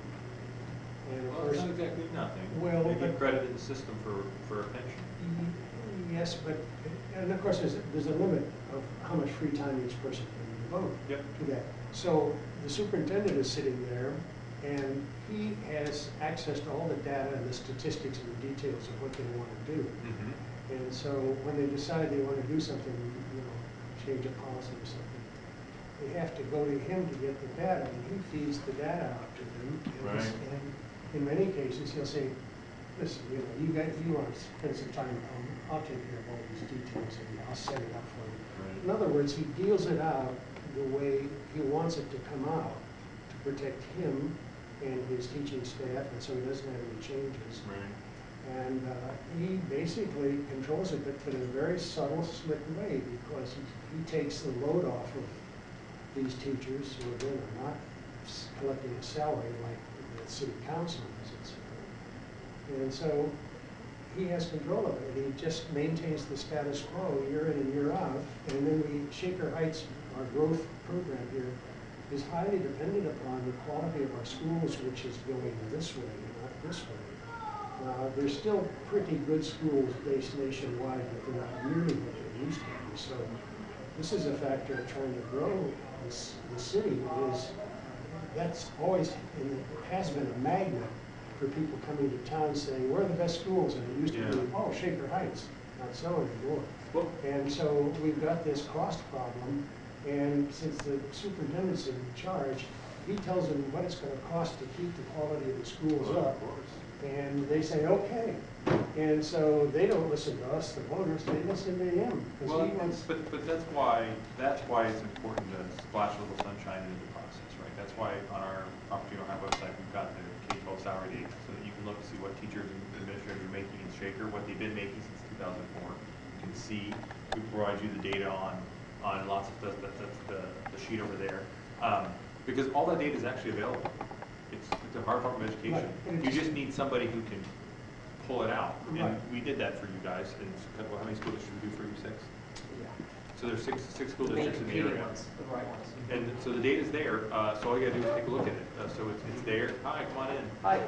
And of Well, course, it's not exactly nothing. Well, they but- get credit in the system for a pension. yes, but, and of course, there's a limit of how much free time each person can devote Yep. to that. So the superintendent is sitting there, and he has access to all the data and the statistics and the details of what they want to do. Mm-hmm. And so when they decide they want to do something, change a policy or something, they have to go to him to get the data, and he feeds the data out to them. And Right. and in many cases, he'll say, listen, you want to spend some time at home, I'll take care of all these details and I'll set it up for you. Right. In other words, he deals it out the way he wants it to come out to protect him and his teaching staff, and so he doesn't have any changes. Right. And he basically controls it, but in a very subtle, slick way, because he takes the load off of these teachers who again are not collecting a salary like the city council is. And so he has control of it, and he just maintains the status quo year in and year out. And then Shaker Heights, our growth program here, is highly dependent upon the quality of our schools, which is going this way, not this way. There's still pretty good schools based nationwide, but they're not nearly what they used to be. So this is a factor of trying to grow the city. That's always has been a magnet for people coming to town saying, where are the best schools? And it used to be, oh, Shaker Heights. Not so anymore. Well, And so we've got this cost problem, and since the superintendent's in charge, he tells them what it's going to cost to keep the quality of the schools well, up. of course. And they say, okay. And so they don't listen to us, the voters, they listen to him. Because Well, he wants, but that's why it's important to splash a little sunshine into the process, right? That's why on our Opportunity Ohio website, we've got the K-12 salary data, so that you can look to see what teachers and administrators are making in Shaker, what they've been making since 2004. You can see, we provide you the data on lots of stuff. That's the sheet over there. Because all that data is actually available. It's the Ohio Department of Education. Right. You just need somebody who can pull it out. Right. And we did that for you guys. And how many school districts do for you? 6? So there's six school districts in the area. The right ones. And so the data's there, so all you gotta do is take a look at it. So it's there. Hi, come on in. Hi.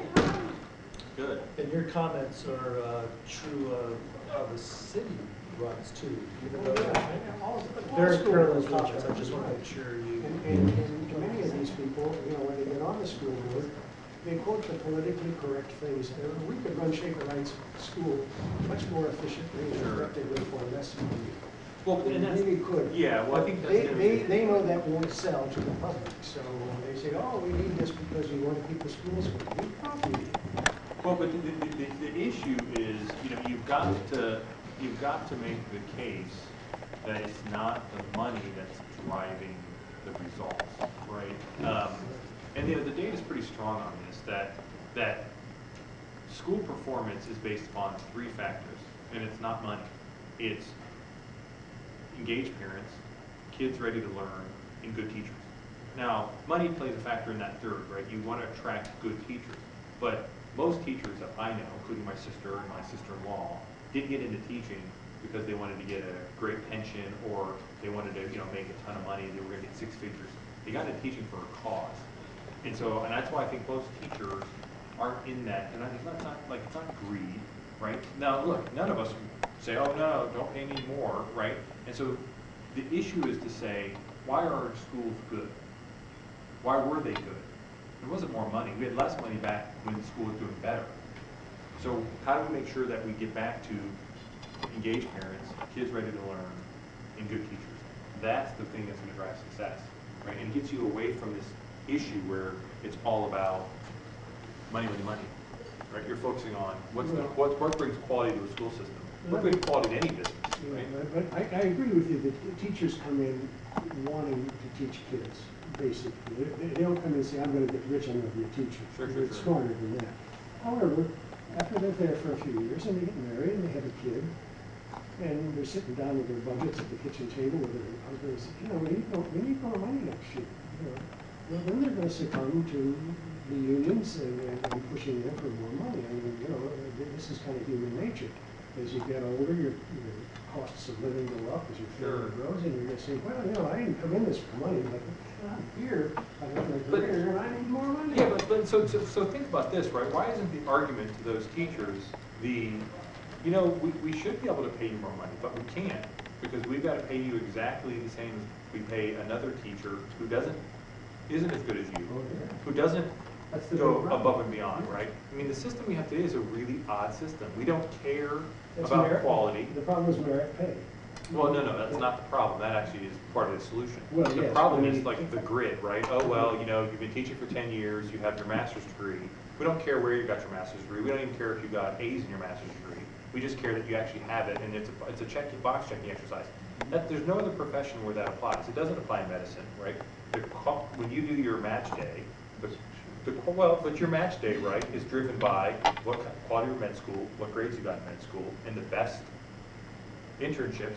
Good. And your comments are true of how the city runs too, even though All very schools parallel do comments. that. I just want to make sure you. And many of these people, you know, when they get on the school board, they quote the politically correct things. We could run Shaker Heights School much more efficiently and Sure. effectively for less money. Well, They and that's, really could. yeah, well, I think that's gonna They know that won't sell to the public, so they say, oh, we need this because we want to keep the schools free. We probably need it. well, but the issue is, you know, you've got to make the case that it's not the money that's driving the results, right? And you know, the data's pretty strong on this, that school performance is based upon 3 factors, and it's not money. It's engaged parents, kids ready to learn, and good teachers. Now, money plays a factor in that third, right? You want to attract good teachers, but most teachers that I know, including my sister and my sister-in-law, didn't get into teaching because they wanted to get a great pension or they wanted to, you know, make a ton of money. They were going to get 6 figures. They got into teaching for a cause, and that's why I think most teachers aren't in that. And it's not greed, right? Now, look, none of us say, oh no, don't pay me more, right? And so the issue is to say, why are our schools good? Why were they good? There wasn't more money. We had less money back when the school was doing better. So how do we make sure that we get back to engaged parents, kids ready to learn, and good teachers? That's the thing that's going to drive success, right? And it gets you away from this issue where it's all about money, right? You're focusing on what brings quality to a school system. What brings quality to any business, right? But I agree with you that the teachers come in wanting to teach kids, basically. They don't come in and say, I'm going to get rich, I'm going to be a teacher. Sure. They're smarter than that. However, after they're there for a few years and they get married and they have a kid, and they're sitting down with their budgets at the kitchen table with their husband and say, you know, we need more money next year. You know, well, then they're going to succumb to the unions and pushing them for more money. I mean, you know, this is kind of human nature. As you get older, your costs of living go up as your family grows, and you're going to say, well, you know, I didn't come in this for money, but I'm here, I got my career, and I need more money. Yeah, but so think about this, right? Why isn't the argument to those teachers you know, we should be able to pay you more money, but we can't because we've got to pay you exactly the same as we pay another teacher who isn't as good as you, who doesn't go above and beyond, right? I mean, the system we have today is a really odd system. We don't care about quality. The problem is merit pay. Well, no, that's not the problem. That actually is part of the solution. Well, the yes, problem but I is mean, like the grid, right? Oh, well, you know, you've been teaching for 10 years, you have your master's degree. We don't care where you got your master's degree. We don't even care if you got A's in your master's degree. We just care that you actually have it, and it's a box checking exercise. There's no other profession where that applies. It doesn't apply in medicine, right? When you do your match day, but your match day, right, is driven by what quality of med school, what grades you got in med school, and the best internships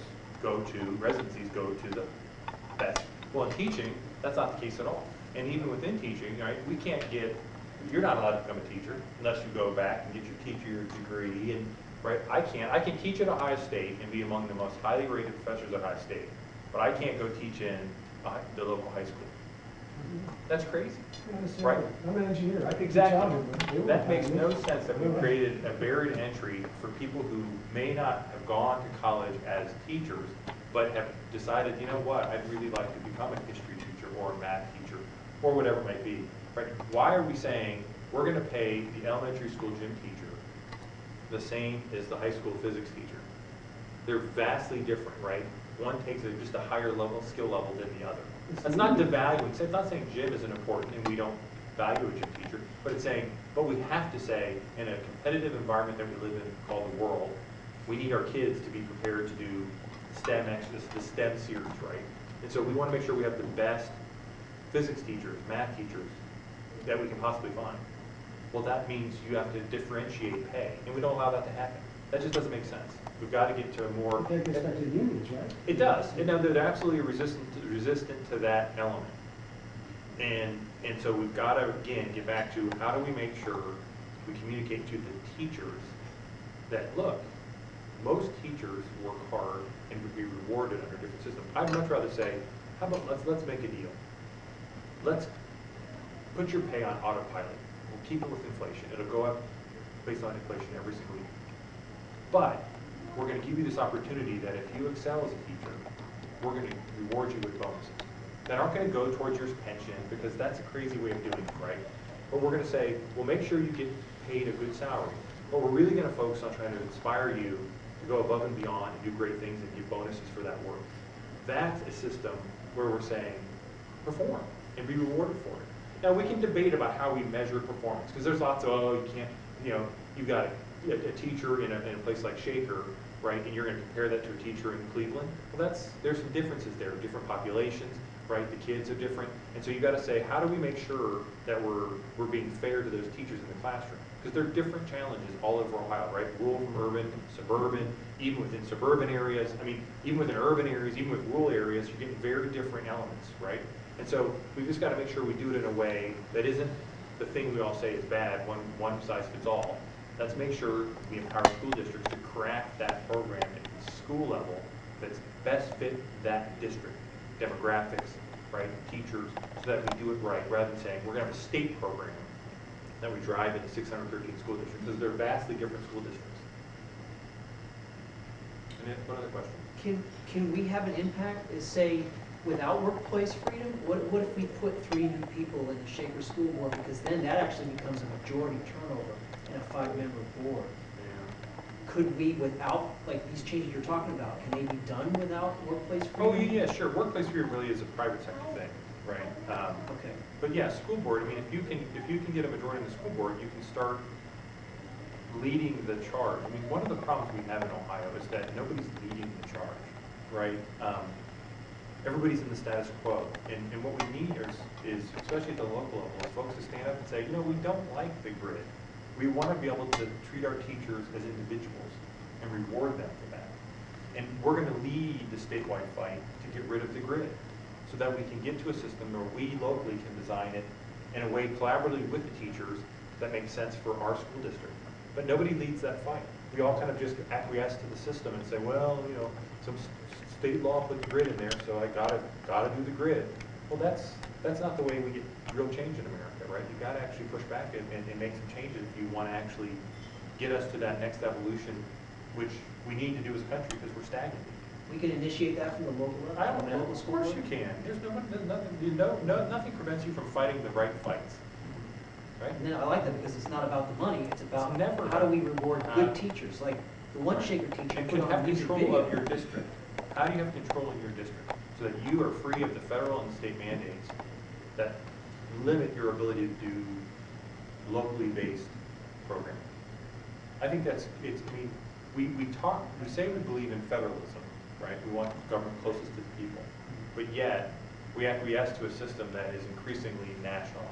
residencies go to the best. Well, in teaching, that's not the case at all. And even within teaching, right, you're not allowed to become a teacher unless you go back and get your teacher degree. And right, I can teach at Ohio State and be among the most highly rated professors at Ohio State, but I can't go teach in the local high school. That's crazy, right? I'm an engineer. I could Exactly. teach algebra. That makes no sense that we've created a barrier to entry for people who may not have gone to college as teachers, but have decided, you know what, I'd really like to become a history teacher or a math teacher or whatever it might be. Right? Why are we saying we're going to pay the elementary school gym teacher the same as the high school physics teacher? They're vastly different, right? One takes just a higher skill level than the other. That's not devaluing. It's not saying gym isn't important and we don't value a gym teacher, but it's saying, but we have to say, in a competitive environment that we live in called the world, we need our kids to be prepared to do the STEM series, right? And so we want to make sure we have the best physics teachers, math teachers that we can possibly find. Well, that means you have to differentiate pay, and we don't allow that to happen. That just doesn't make sense. We've got to get to a more... That gets back to the unions, right? It does. And now they're absolutely resistant to that element. And so we've got to, again, get back to how do we make sure we communicate to the teachers that, look, most teachers work hard and would be rewarded under different systems. I'd much rather say, how about let's make a deal. Let's put your pay on autopilot. We'll keep it with inflation. It'll go up based on inflation every single year. But we're going to give you this opportunity that if you excel as a teacher, we're going to reward you with bonuses that aren't going to go towards your pension, because that's a crazy way of doing it, right? But we're going to say, we'll make sure you get paid a good salary. But we're really going to focus on trying to inspire you to go above and beyond and do great things and give bonuses for that work. That's a system where we're saying, perform and be rewarded for it. Now, we can debate about how we measure performance, because there's lots of, oh, you can't, you've got a teacher in a place like Shaker, right, and you're going to compare that to a teacher in Cleveland. Well, there's some differences there, different populations, right? The kids are different, and so you got to say, how do we make sure that we're being fair to those teachers in the classroom? Because there are different challenges all over Ohio, right? Rural from urban, suburban, even within suburban areas. I mean, even within urban areas, even with rural areas, you're getting very different elements, right? And so we've just got to make sure we do it in a way that isn't the thing we all say is bad, one size fits all. Let's make sure we empower school districts to craft that program at the school level that's best fit that district, demographics, right, teachers, so that we do it right, rather than saying we're going to have a state program that we drive into 613 school districts, because they're vastly different school districts. And what other question? Can we have an impact, is say, without workplace freedom? What if we put 3 new people in the Shaker School Board, because then that actually becomes a majority turnover in a 5-member board? Yeah. Could we, without, like these changes you're talking about, can they be done without workplace freedom? Oh, yeah, sure. Workplace freedom really is a private sector thing, right? Okay. But yeah, school board, I mean, if you can get a majority in the school board, you can start leading the charge. I mean, one of the problems we have in Ohio is that nobody's leading the charge, right? Everybody's in the status quo. And what we need is, especially at the local level, is folks to stand up and say, we don't like the grid. We want to be able to treat our teachers as individuals and reward them for that. And we're going to lead the statewide fight to get rid of the grid, so that we can get to a system where we locally can design it in a way collaboratively with the teachers that makes sense for our school district. But nobody leads that fight. We all kind of just acquiesce to the system and say, well, some state law put the grid in there, so I gotta do the grid. Well, that's not the way we get real change in America, right? You gotta actually push back and make some changes if you want to actually get us to that next evolution, which we need to do as a country because we're stagnant. We can initiate that from the local level? From the local Of school course board? you can. There's nothing prevents you from fighting the right fights, right? And then I like that because it's not about the money, it's about It's never how do we about- reward good teachers, like the one Right. Shaker teacher And put can on have a music control of video. your district. How do you have control of your district so that you are free of the federal and state mandates that limit your ability to do locally based programming? I think we say we believe in federalism, right? We want government closest to the people, but yet we acquiesce to a system that is increasingly nationalized.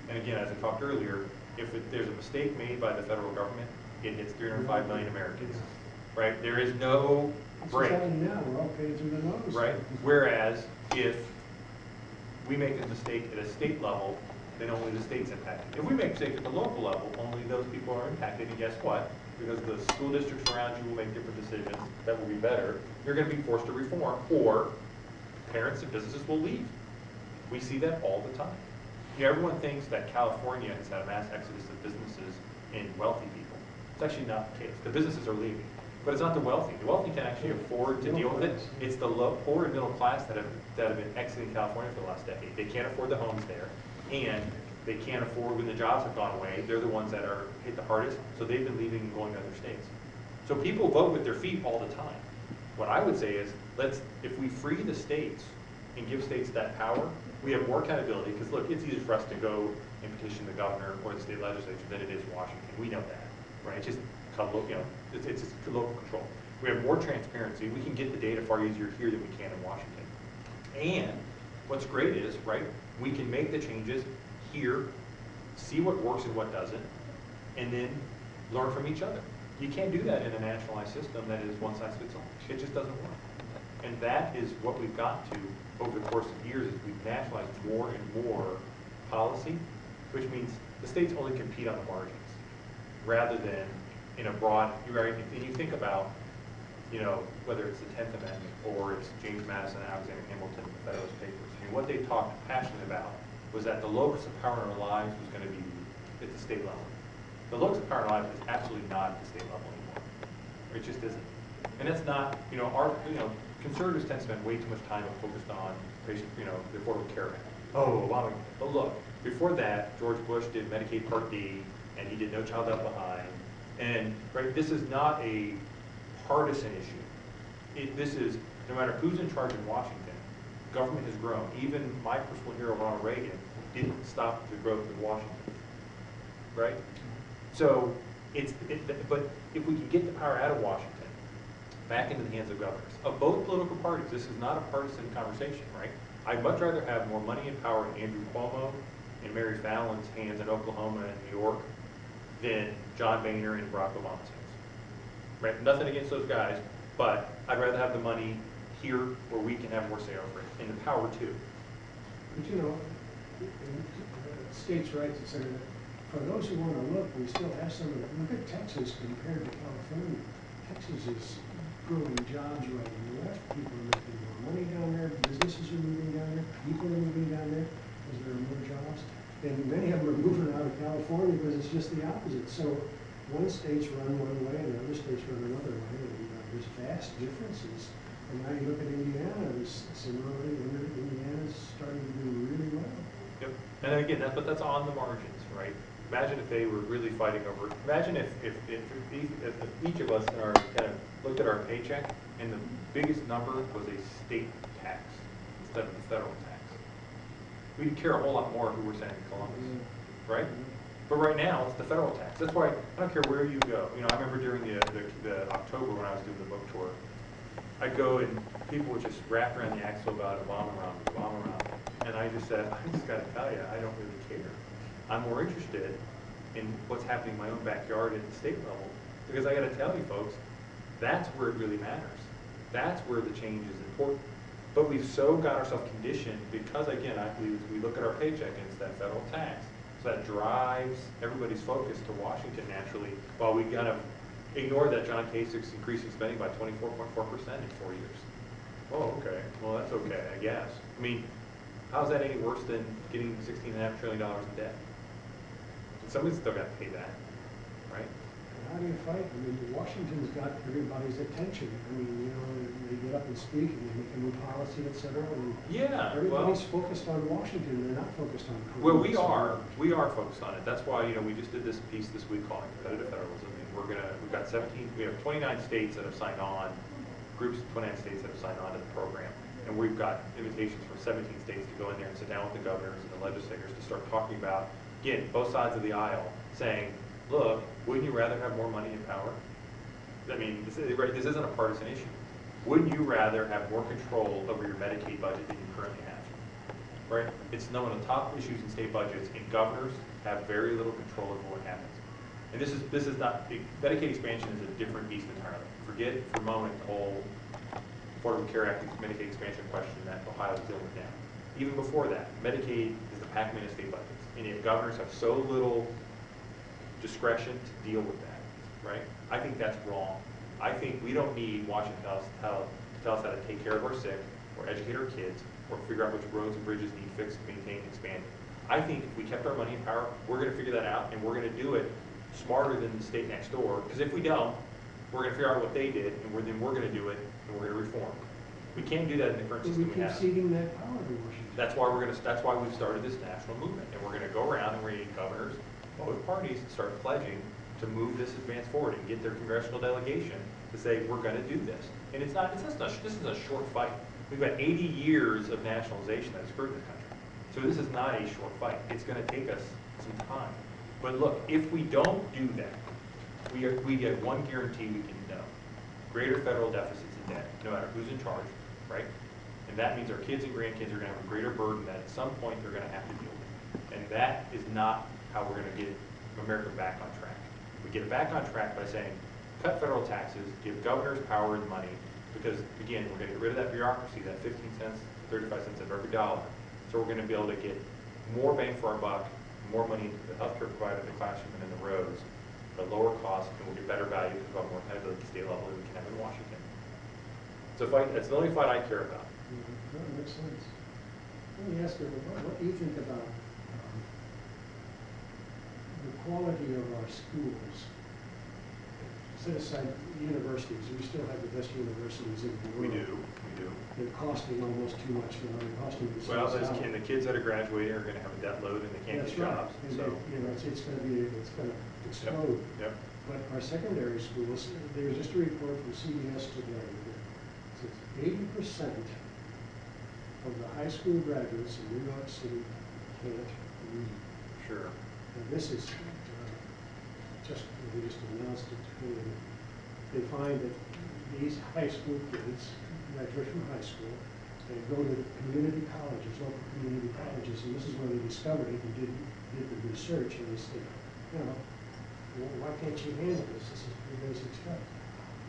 And again, as I talked earlier, if there's a mistake made by the federal government, it hits 305 million Americans, right? There is no It's break, happening now, we're all paid through the nose. right? Whereas if we make a mistake at a state level, then only the state's impacted. If we make a mistake at the local level, only those people are impacted, and guess what? Because the school districts around you will make different decisions that will be better, you're going to be forced to reform, or parents and businesses will leave. We see that all the time. Everyone thinks that California has had a mass exodus of businesses and wealthy people. It's actually not the case. The businesses are leaving, but it's not the wealthy. The wealthy can actually afford to deal with it. It's the poor and middle class that have been exiting California for the last decade. They can't afford the homes there, and they can't afford when the jobs have gone away. They're the ones that are hit the hardest, so they've been leaving and going to other states. So people vote with their feet all the time. What I would say is, if we free the states and give states that power, we have more accountability, because look, it's easier for us to go and petition the governor or the state legislature than it is Washington. We know that, right? It's just it's just local control. We have more transparency. We can get the data far easier here than we can in Washington. And what's great is, right, we can make the changes here, see what works and what doesn't, and then learn from each other. You can't do that in a nationalized system that is one size fits all. It just doesn't work. And that is what we've got to over the course of years, is we've nationalized more and more policy, which means the states only compete on the margins, rather than in a broad, right? And you think about, you know, whether it's the 10th Amendment or it's James Madison and Alexander Hamilton, the Federalist Papers. I mean, what they talked passionately about was that the locus of power in our lives was going to be at the state level. The locus of power in our lives is absolutely not at the state level anymore. It just isn't. And that's not, you know, conservatives tend to spend way too much time focused on patient, you know, the Affordable Care Act. Oh, Obama. But look, before that, George Bush did Medicaid Part D, and he did No Child Left Behind. And right, this is not a partisan issue. This is, no matter who's in charge in Washington, government has grown. Even my personal hero, Ronald Reagan, didn't stop the growth of Washington, right? So, but if we can get the power out of Washington, back into the hands of governors, of both political parties, this is not a partisan conversation, right? I'd much rather have more money and power in Andrew Cuomo and Mary Fallon's hands in Oklahoma and New York than John Boehner and Barack Obama's hands, right? Nothing against those guys, but I'd rather have the money here where we can have more say over it, and the power too. But you know, states' rights, et cetera, for those who want to look, we still have some of it. Look at Texas compared to California. Texas is growing jobs right and left. People are making more money down there. Businesses are moving down there. People are moving down there because there are more jobs. And many of them are moving out of California because it's just the opposite. So one state's run one way and the other state's run another way. And there's vast differences. And now you look at Indiana, similarly, Indiana's starting to do really well. Yep. And again, but that's on the margins, right? Imagine if they were really fighting over. Imagine if each of us in our kind of looked at our paycheck and the biggest number was a state tax instead of the federal tax. We'd care a whole lot more who we're sending to Columbus, right? But right now it's the federal tax. That's why I don't care where you go. You know, I remember during the October when I was doing the book tour, I'd go and people would just wrap around the axle about Battleground, and I just said, I just got to tell you, I don't really care. I'm more interested in what's happening in my own backyard at the state level, because I got to tell you folks, that's where it really matters. That's where the change is important. But we've so got ourselves conditioned because, again, I believe we look at our paycheck and it's that federal tax. So that drives everybody's focus to Washington naturally, while we kind of ignore that John Kasich's increasing spending by 24.4% in 4 years. Oh, okay. Well, that's okay, I guess. I mean, how's that any worse than getting $16.5 trillion in debt? Somebody's still got to pay that, right? And how do you fight? I mean, Washington's got everybody's attention. I mean, you know, they get up and speak and they make a new policy, et cetera. And yeah. everybody's focused on Washington. They're not focused on Congress. Well, we are focused on it. That's why, you know, we just did this piece this week calling competitive federalism. And we've got 29 states that have signed on, groups of 29 states that have signed on to the program. And we've got invitations from 17 states to go in there and sit down with the governors and the legislators to start talking about, again, both sides of the aisle, saying, look, wouldn't you rather have more money and power? I mean, this isn't a partisan issue. Wouldn't you rather have more control over your Medicaid budget than you currently have? Right? It's one of the top issues in state budgets, and governors have very little control over what happens. And this is not, Medicaid expansion is a different beast entirely. Forget for a moment the whole Affordable Care Act Medicaid expansion question that Ohio is dealing with now. Even before that, Medicaid is the Pac-Man of state budgets, and yet governors have so little discretion to deal with that, right? I think that's wrong. I think we don't need Washington to tell us how to take care of our sick, or educate our kids, or figure out which roads and bridges need fixed, maintained, expanded. I think if we kept our money and power, we're going to figure that out, and we're going to do it smarter than the state next door. Because if we don't, we're going to figure out what they did, and we're going to do it, and we're going to reform. We can't do that in the current system we have. keep ceding that power to Washington. That's why That's why we've started this national movement, and we're going to go around and we're going to get governors, both parties, to start pledging to move this advance forward and get their congressional delegation to say we're going to do this. And this is a short fight. We've got 80 years of nationalization that has screwed this country. So this is not a short fight. It's going to take us some time. But look, if we don't do that, we get one guarantee we can know: greater federal deficits and debt, no matter who's in charge, right? And that means our kids and grandkids are going to have a greater burden that at some point they're going to have to deal with. And that is not how we're going to get America back on track. We get it back on track by saying, cut federal taxes, give governors power and money, Because again, we're gonna get rid of that bureaucracy, that 15 cents, 35 cents of every dollar. So we're gonna be able to get more bang for our buck, more money into the healthcare provider, the classroom, and in the roads, at a lower cost, and we'll get better value because we'll have more competitive at the state level than we can have in Washington. It's a fight, it's the only fight I care about. That makes sense. Let me ask you, what do you think about the quality of our schools? Set aside universities, we still have the best universities in the We world. do. They're costing almost too much now, they're costing the Well, cents out. and the kids that are graduating are gonna have a debt load and they can't That's get right. jobs, And so. you know, it's gonna explode. Yep. But our secondary schools, there's just a report from CBS today that says 80% of the high school graduates in New York City can't read. Sure. And this is we just announced it today. They find that these high school kids graduate from high school, they go to the community colleges, local community colleges, and this is where they discovered it and did the research, and they said, you know, well, why can't you handle this? This is pretty basic stuff.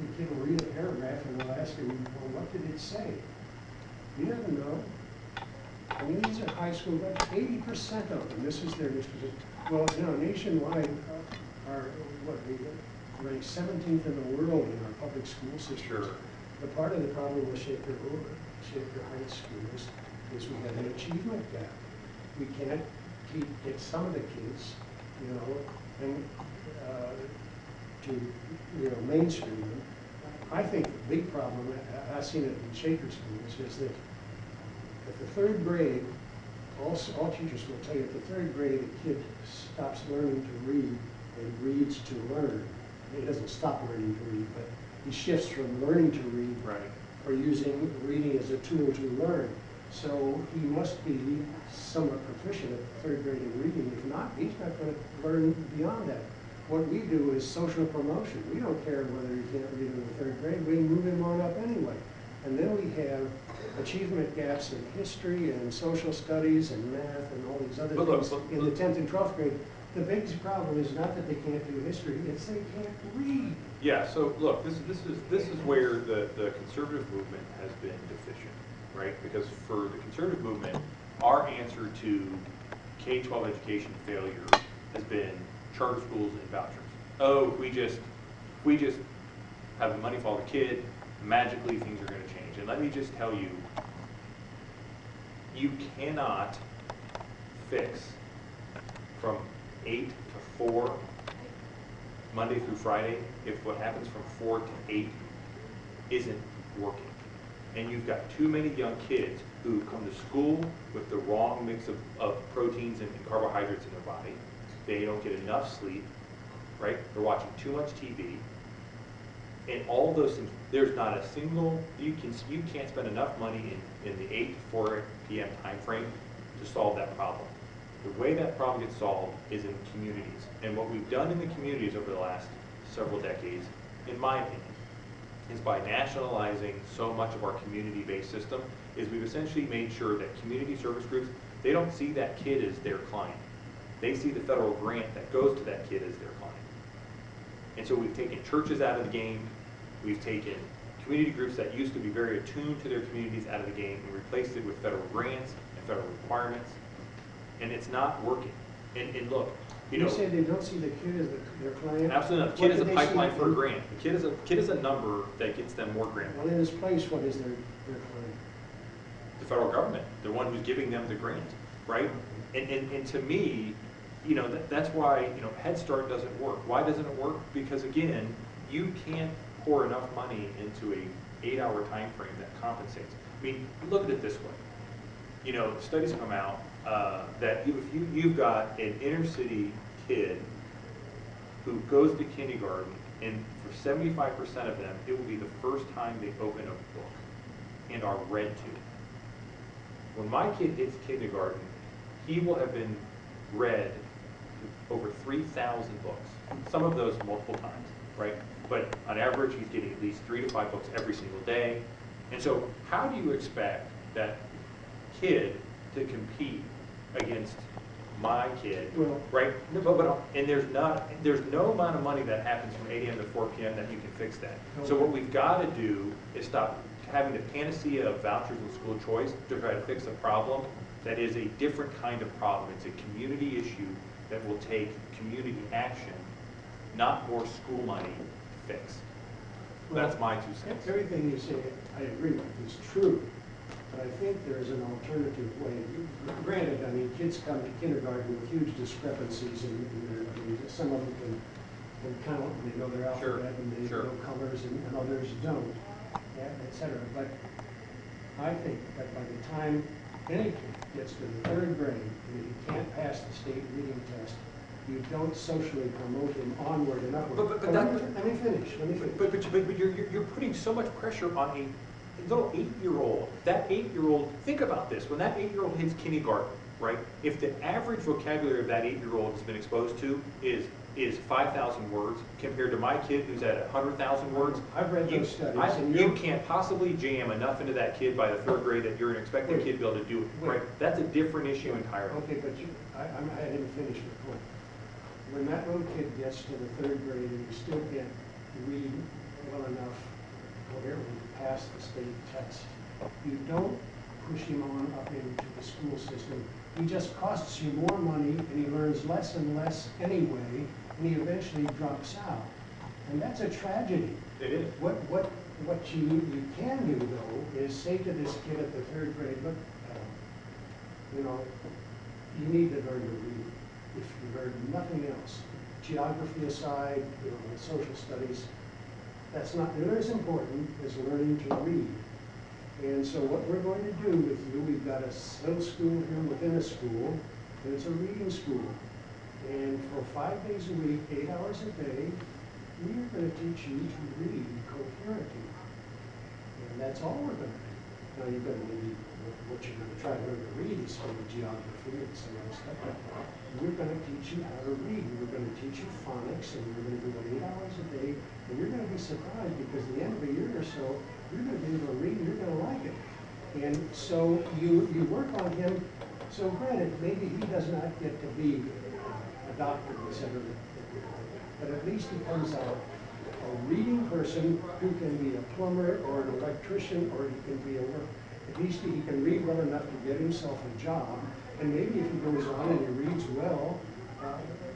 The kid will read a paragraph and we'll ask him, well, what did it say? He doesn't know. I mean, these are high school graduates, 80% of them, this is their disposition. Well, you know, nationwide, we ranked 17th in the world in our public school system. Sure. But part of the problem with Shaker Heights schools is we have an achievement gap. We can't get some of the kids, you know, and to mainstream them. I think the big problem, I've seen it in Shaker schools, is that at the third grade, all teachers will tell you at the third grade, the kid stops learning to read and reads to learn. He doesn't stop learning to read, but he shifts from learning to read or using reading as a tool to learn. So he must be somewhat proficient at the third grade in reading. If not, he's not going to learn beyond that. What we do is social promotion. We don't care whether he can't read in the third grade. We move him on up anyway. And then we have achievement gaps in history and social studies and math and all these other things in the 10th and 12th grade. The biggest problem is not that they can't do history, it's they can't read. Yeah, so look, this is where the conservative movement has been deficient, right? Because for the conservative movement, our answer to K-12 education failure has been charter schools and vouchers. Oh, if we just have the money for the kid, magically things are going to change. And let me just tell you, you cannot fix from 8 to 4 Monday through Friday if what happens from 4 to 8 isn't working. And you've got too many young kids who come to school with the wrong mix of proteins and carbohydrates in their body. They don't get enough sleep, right? They're watching too much TV. And all those things, there's not a single, you can't spend enough money in the 8 to 4 p.m. time frame to solve that problem. The way that problem gets solved is in communities. And what we've done in the communities over the last several decades, in my opinion, is by nationalizing so much of our community-based system, is we've essentially made sure that community service groups, they don't see that kid as their client. They see the federal grant that goes to that kid as their client. And so we've taken churches out of the game, we've taken community groups that used to be very attuned to their communities out of the game and replaced it with federal grants and federal requirements. And it's not working. And look, You say they don't see the kid as their client? Absolutely not. The kid is a pipeline for a grant. The kid is a number that gets them more grant. Well, in this place, what is their client? The federal government, the one who's giving them the grant, right? And to me, that's why, Head Start doesn't work. Why doesn't it work? Because again, you can't pour enough money into a 8-hour time frame that compensates. I mean, look at it this way. Studies come out that if you've got an inner city kid who goes to kindergarten, and for 75% of them, it will be the first time they open a book and are read to. When my kid hits kindergarten, he will have been read over 3,000 books, some of those multiple times, right? But on average, he's getting at least 3 to 5 books every single day. And so how do you expect that kid to compete against my kid, Well- right? No, and there's no amount of money that happens from 8 a.m. to 4 p.m. that you can fix that. So what we've got to do is stop having the panacea of vouchers and school choice to try to fix a problem that is a different kind of problem. It's a community issue that will take community action, not more school money to fix. That's my 2 cents. Everything you say, I agree with, is true, but I think there's an alternative way. Granted, I mean, kids come to kindergarten with huge discrepancies in their, I mean, some of them can count, and they know their alphabet, and they know colors, and others don't, et cetera. But I think that by the time any kid gets to the 3rd grade, and if he can't pass the state reading test, you don't socially promote him onward and upward. But let me finish. But you're putting so much pressure on a little 8-year-old. That 8-year-old, think about this, when that 8-year-old hits kindergarten, right? If the average vocabulary of that 8-year-old has been exposed to is 5,000 words compared to my kid who's at 100,000 words. I've read those studies. You can't possibly jam enough into that kid by the 3rd grade that you're expecting the kid to be able to do it, right? That's a different issue entirely. Okay, but I didn't finish the point. When that little kid gets to the 3rd grade and he still can't read well enough coherently to pass the state test, you don't push him on up into the school system. He just costs you more money, and he learns less and less anyway, and he eventually drops out. And that's a tragedy. It is. What you can do, though, is say to this kid at the 3rd grade, look, you know, you need to learn to read. If you learn nothing else, geography aside, you know, social studies, that's not nearly as important as learning to read. And so what we're going to do with you, we've got a little school here within a school, and it's a reading school. And for 5 days a week, 8 hours a day, we are going to teach you to read coherently. And that's all we're going to do. Now you're going to maybe, what you're going to try to learn to read is from the geography and some other stuff. We're going to teach you how to read. We're going to teach you phonics, and we're going to do it 8 hours a day. And you're going to be surprised because at the end of a year or so, you're going to be able to read and you're going to like it. And so you work on him. So granted, maybe he does not get to be a doctor, etc. But at least he comes out a reading person who can be a plumber or an electrician, or he can be at least he can read well enough to get himself a job. And maybe if he goes on and he reads well,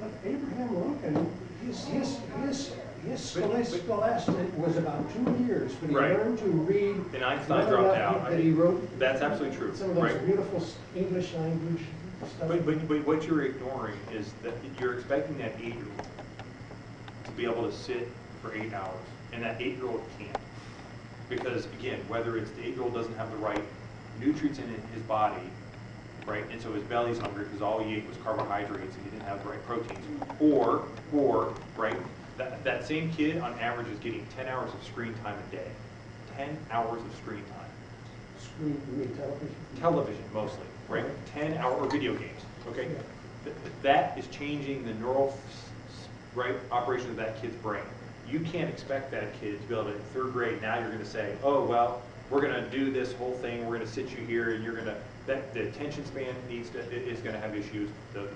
look, Abraham Lincoln, his scholastic was about 2 years, but he learned to read. And Einstein dropped out. That he wrote. That's absolutely true. Some of those beautiful English language stuff. But what you're ignoring is that you're expecting that 8-year-old to be able to sit for 8 hours, and that 8-year-old can't. Because again, whether it's the 8-year-old doesn't have the right nutrients in his body, right, and so his belly's hungry because all he ate was carbohydrates and he didn't have the right proteins, or right, that same kid on average is getting 10 hours of screen time a day. 10 hours of screen time. Screen, you mean television? Television mostly, right? 10-hour or video games, okay? That is changing the neural operation of that kid's brain. You can't expect that kid to be able to, in 3rd grade, now you're going to say, oh, well, we're going to do this whole thing, we're going to sit you here, and you're going to, the attention span is going to have issues, the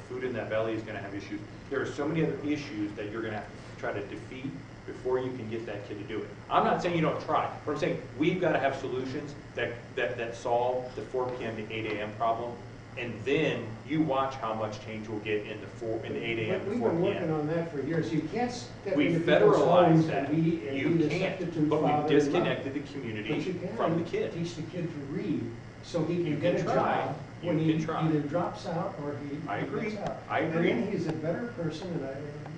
food in that belly is going to have issues. There are so many other issues that you're going to have to try to defeat before you can get that kid to do it. I'm not saying you don't try, but I'm saying we've got to have solutions that solve the 4 p.m. to 8 a.m. problem, and then you watch how much change we'll get in the 8 a.m. to 4 p.m. We've been working on that for years. You can't step We into people's federalized homes that. and You be a can't, substitute but father we and disconnected the mother. community But you can from the kid. teach the kid to read so he You can get a can try. job You when he can try. either drops out or he I agree. gets out. I agree. And then he's a better person and a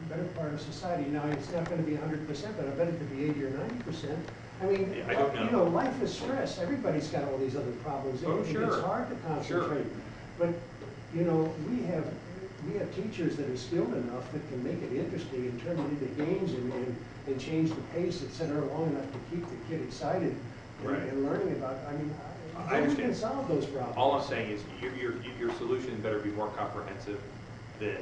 better part of society. Now, it's not going to be 100%, but I bet it could be 80 or 90%. I mean, Yeah, I don't know. you know, life is stress. Everybody's got all these other problems. Oh, It's sure. hard to concentrate. Sure. But, you know, we have teachers that are skilled enough that can make it interesting and turn it into games and change the pace, et cetera, long enough to keep the kid excited and learning about, I mean, I we understand. can solve those problems. All I'm saying is your solution better be more comprehensive than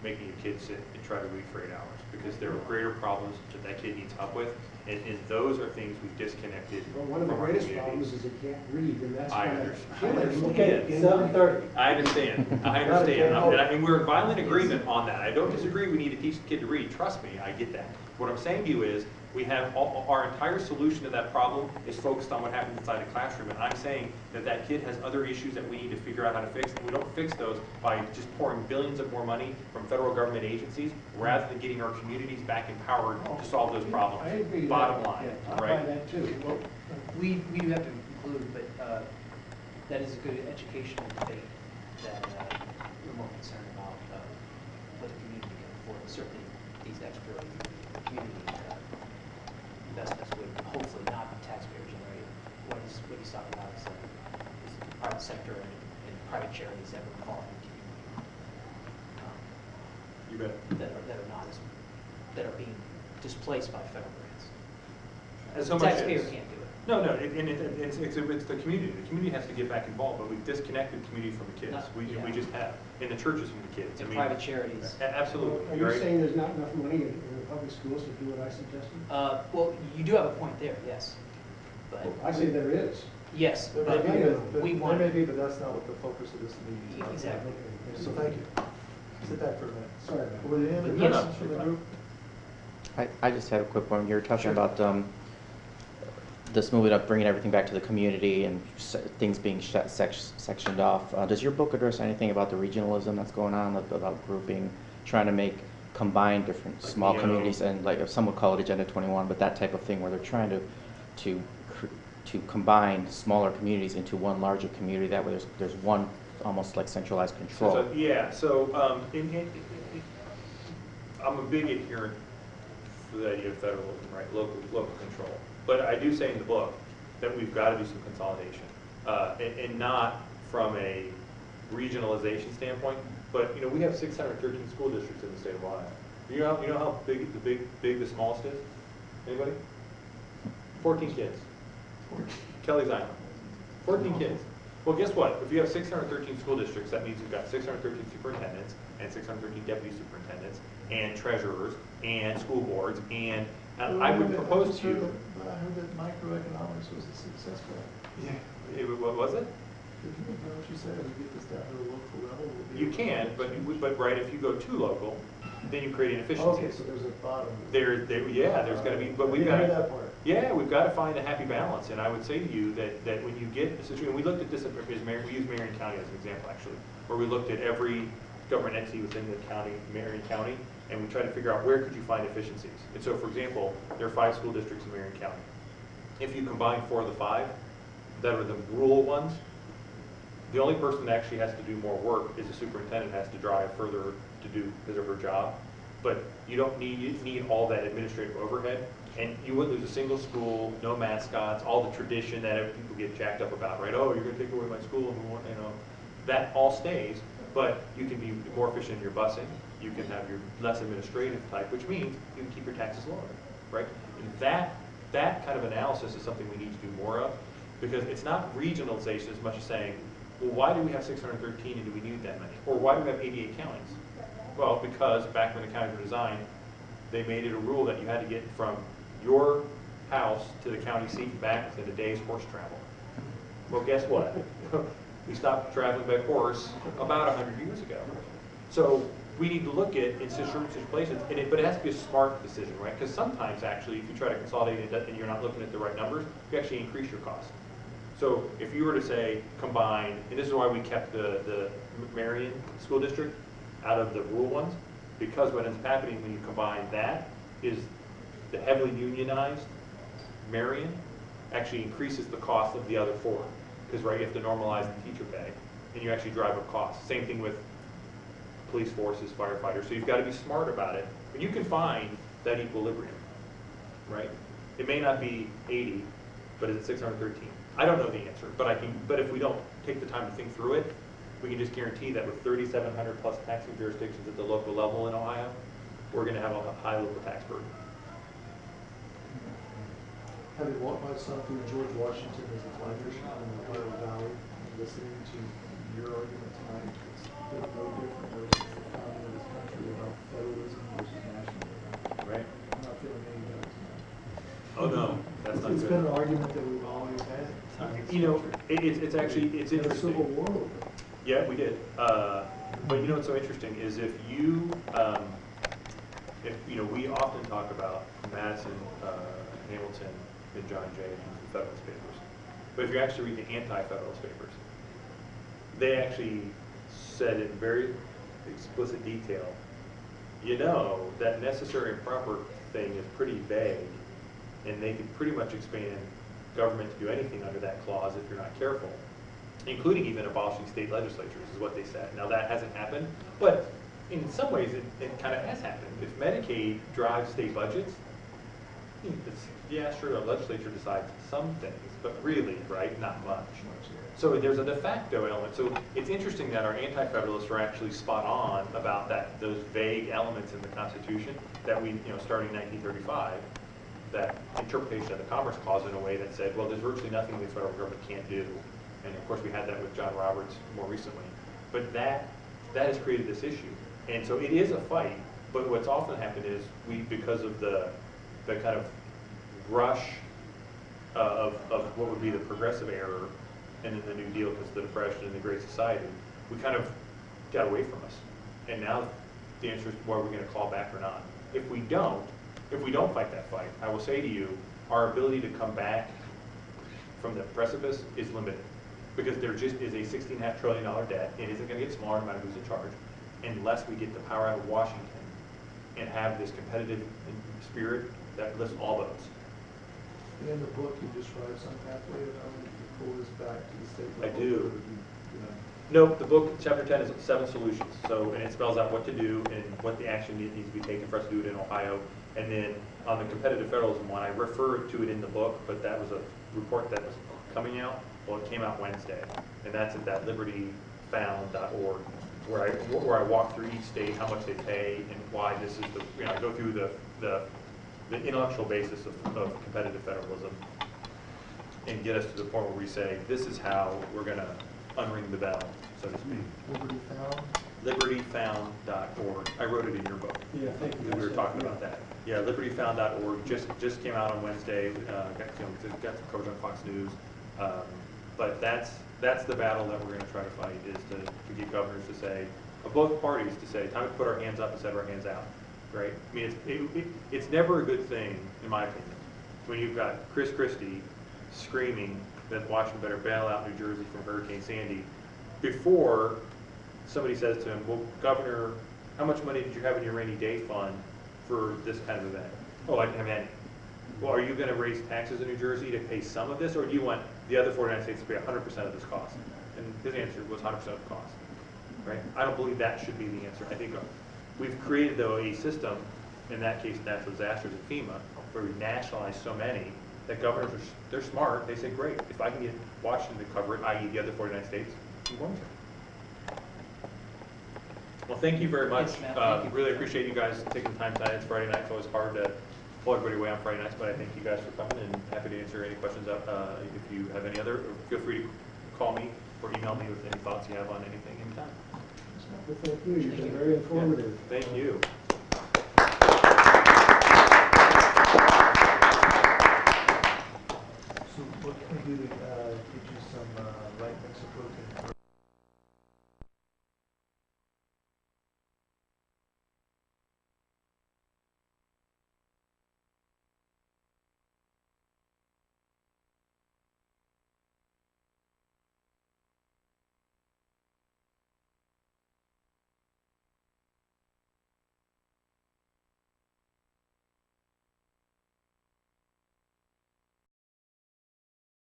making a kid sit and try to read for 8 hours, because there are greater problems that kid needs help with, And those are things we've disconnected But from one of the our greatest communities. problems is it can't read, and that's I kind of understand. killing. Okay, 7:30. I understand, I understand, and we're in violent agreement on that. I don't disagree, we need to teach the kid to read, trust me, I get that. What I'm saying to you is, we have, our entire solution to that problem is focused on what happens inside the classroom, and I'm saying that that kid has other issues that we need to figure out how to fix, and we don't fix those by just pouring billions of more money from federal government agencies, rather than getting our communities back empowered to solve those problems. I agree. Bottom line, Yeah, I right? buy that too. Well, we do have to conclude, but that is a good educational debate that we're more concerned about what the community can afford. Certainly, these extra community investments would hopefully not be taxpayer generated. What he's talking about is the private sector and private charities that were involved in the community You bet. that are being displaced by federal grants. And so The much taxpayer is. can't do it. No, it's the community. The community has to get back involved, but we've disconnected the community from the kids. Yeah. We just have, and the churches from the kids. I And mean, private charities. Absolutely, Are you right? saying there's not enough money in the public schools to do what I suggested? Well, you do have a point there, yes. But, I say there is. yes, There but may be, we there want. may be, but that's not what the focus of this meeting is about. Exactly. So thank you. Sit back for a minute. Sorry about that. Were there any other Yes. questions from the group? I just have a quick one. You were talking Sure. about this moving up, bringing everything back to the community and things being sectioned off. Does your book address anything about the regionalism that's going on, about grouping, trying to make combine different Like small neo- communities, and like some would call it Agenda 21, but that type of thing where they're trying to combine smaller communities into one larger community. That way, there's one almost like centralized control. I'm a big adherent to the idea of federalism, right, local control. But I do say in the book that we've got to do some consolidation, and not from a regionalization standpoint, but, you know, we have 613 school districts in the state of Ohio. You know how big the smallest is? Anybody? 14 kids. Kelly's Island. 14 kids. Well, guess what? If you have 613 school districts, that means you've got 613 superintendents and 613 deputy superintendents and treasurers and school boards, and I would propose to you. I heard that microeconomics was a successful. Yeah. What was it? Did you know what you said? We get this down to the local level. we'll be You able to- can, but right, if you go too local, then you create Okay, inefficiencies. so there's a bottom. There's going to be, but we've I didn't got hear to. that part. Yeah, we've got to find a happy balance, and I would say to you that when you get a situation, we looked at this, we used Marion County as an example, actually, where we looked at every government entity within the county, Marion County, and we tried to figure out where could you find efficiencies. And so, for example, there are 5 school districts in Marion County. If you combine 4 of the 5 that are the rural ones, the only person that actually has to do more work is the superintendent, has to drive further to do his or her job. But you don't need all that administrative overhead, and you wouldn't lose a single school, no mascots, all the tradition that people get jacked up about, right? Oh, you're going to take away my school, and we want, that all stays. But you can be more efficient in your busing. You can have your less administrative type, which means you can keep your taxes lower, right? And that kind of analysis is something we need to do more of, because it's not regionalization as much as saying, well, why do we have 613 and do we need that many? Or why do we have 88 counties? Well, because back when the counties were designed, they made it a rule that you had to get from your house to the county seat and back within a day's horse travel. Well, guess what? We stopped traveling by horse about 100 years ago. So we need to look at in such places, but it has to be a smart decision, right? Because sometimes, actually, if you try to consolidate it and you're not looking at the right numbers, you actually increase your cost. So if you were to say combine, and this is why we kept the Marion School District out of the rural ones, because what ends up happening when you combine that is the heavily unionized Marion actually increases the cost of the other 4. Because, right, you have to normalize the teacher pay, and you actually drive up costs. Same thing with police forces, firefighters. So you've got to be smart about it. But you can find that equilibrium, right? It may not be 80, but is it 613? I don't know the answer, but if we don't take the time to think through it, we can just guarantee that with 3,700 plus taxing jurisdictions at the local level in Ohio, we're going to have a high local tax burden. Having walked my son through George Washington as a flagship in the Ohio Valley, and listening to your argument tonight, it's no different versus the founding of this country about federalism versus nationalism. Right. I'm not feeling any better tonight. Oh, no, that's not It's been an good. argument that we've always had. You know, it's actually, it's We had a interesting. civil war over it. Yeah, we did. But you know what's so interesting is if you know, we often talk about Madison, Hamilton, and John Jay in the Federalist Papers. But if you actually read the anti-Federalist Papers, they actually said in very explicit detail, you know, that necessary and proper thing is pretty vague, and they could pretty much expand government to do anything under that clause if you're not careful, including even abolishing state legislatures, is what they said. Now, that hasn't happened, but in some ways, it kind of has happened. If Medicaid drives state budgets, yeah, sure, the legislature decides some things, but really, right, not much. So there's a de facto element. So it's interesting that our anti-federalists were actually spot on about those vague elements in the Constitution that we, you know, starting in 1935, that interpretation of the Commerce Clause in a way that said, well, there's virtually nothing the federal government can't do. And of course, we had that with John Roberts more recently. But that has created this issue. And so it is a fight, but what's often happened is because of the kind of rush of what would be the progressive era and then the New Deal because of the Depression and the Great Society, we kind of got away from us. And now the answer is, well, are we going to call back or not? If we don't fight that fight, I will say to you, our ability to come back from the precipice is limited because there just is a $16.5 trillion debt. It isn't going to get smaller no matter who's in charge unless we get the power out of Washington and have this competitive spirit that lifts all boats. In the book, you describe some pathway of how we can pull this back to the state I level. do. Or would you know, No, the book, chapter 10, is 7 solutions. So, and it spells out what to do and what the action needs to be taken for us to do it in Ohio. And then on the competitive federalism one, I refer to it in the book, but that was a report that was coming out. Well, it came out Wednesday, and that's at that libertyfound.org, where I walk through each state, how much they pay, and why this is the, you know, I go through the intellectual basis of competitive federalism and get us to the point where we say, this is how we're going to unring the bell, so to speak. Liberty Found. libertyfound.org. I wrote it in your book. Yeah, thank you. We were talking about that. Yeah, libertyfound.org just came out on Wednesday. Got some coverage on Fox News. But that's the battle that we're going to try to fight, is to get governors to say, of both parties, to say, time to put our hands up instead of our hands out, right? I mean, it's never a good thing, in my opinion, when you've got Chris Christie screaming that Washington better bail out New Jersey from Hurricane Sandy before somebody says to him, well, Governor, how much money did you have in your rainy day fund for this kind of event? Oh, I didn't have any. Well, are you going to raise taxes in New Jersey to pay some of this, or do you want the other 49 states to pay 100% of this cost? And his answer was 100% of the cost, right? I don't believe that should be the answer. I think we've created, though, a system, in that case, natural disasters at FEMA, where we nationalize so many that governors they're smart. They say, great, if I can get Washington to cover it, i.e. the other 49 states, I'm going to. Well, thank you very much. Yes, Matt, thank you. Really appreciate you guys taking the time tonight. It's Friday night. It's always hard to pull everybody away on Friday nights, but I thank you guys for coming and happy to answer any questions. If you have any other, feel free to call me or email me with any thoughts you have on anything anytime. Well, thank you. You've been very informative. Yeah. Thank you. So what can we do to get you some light mix of protein?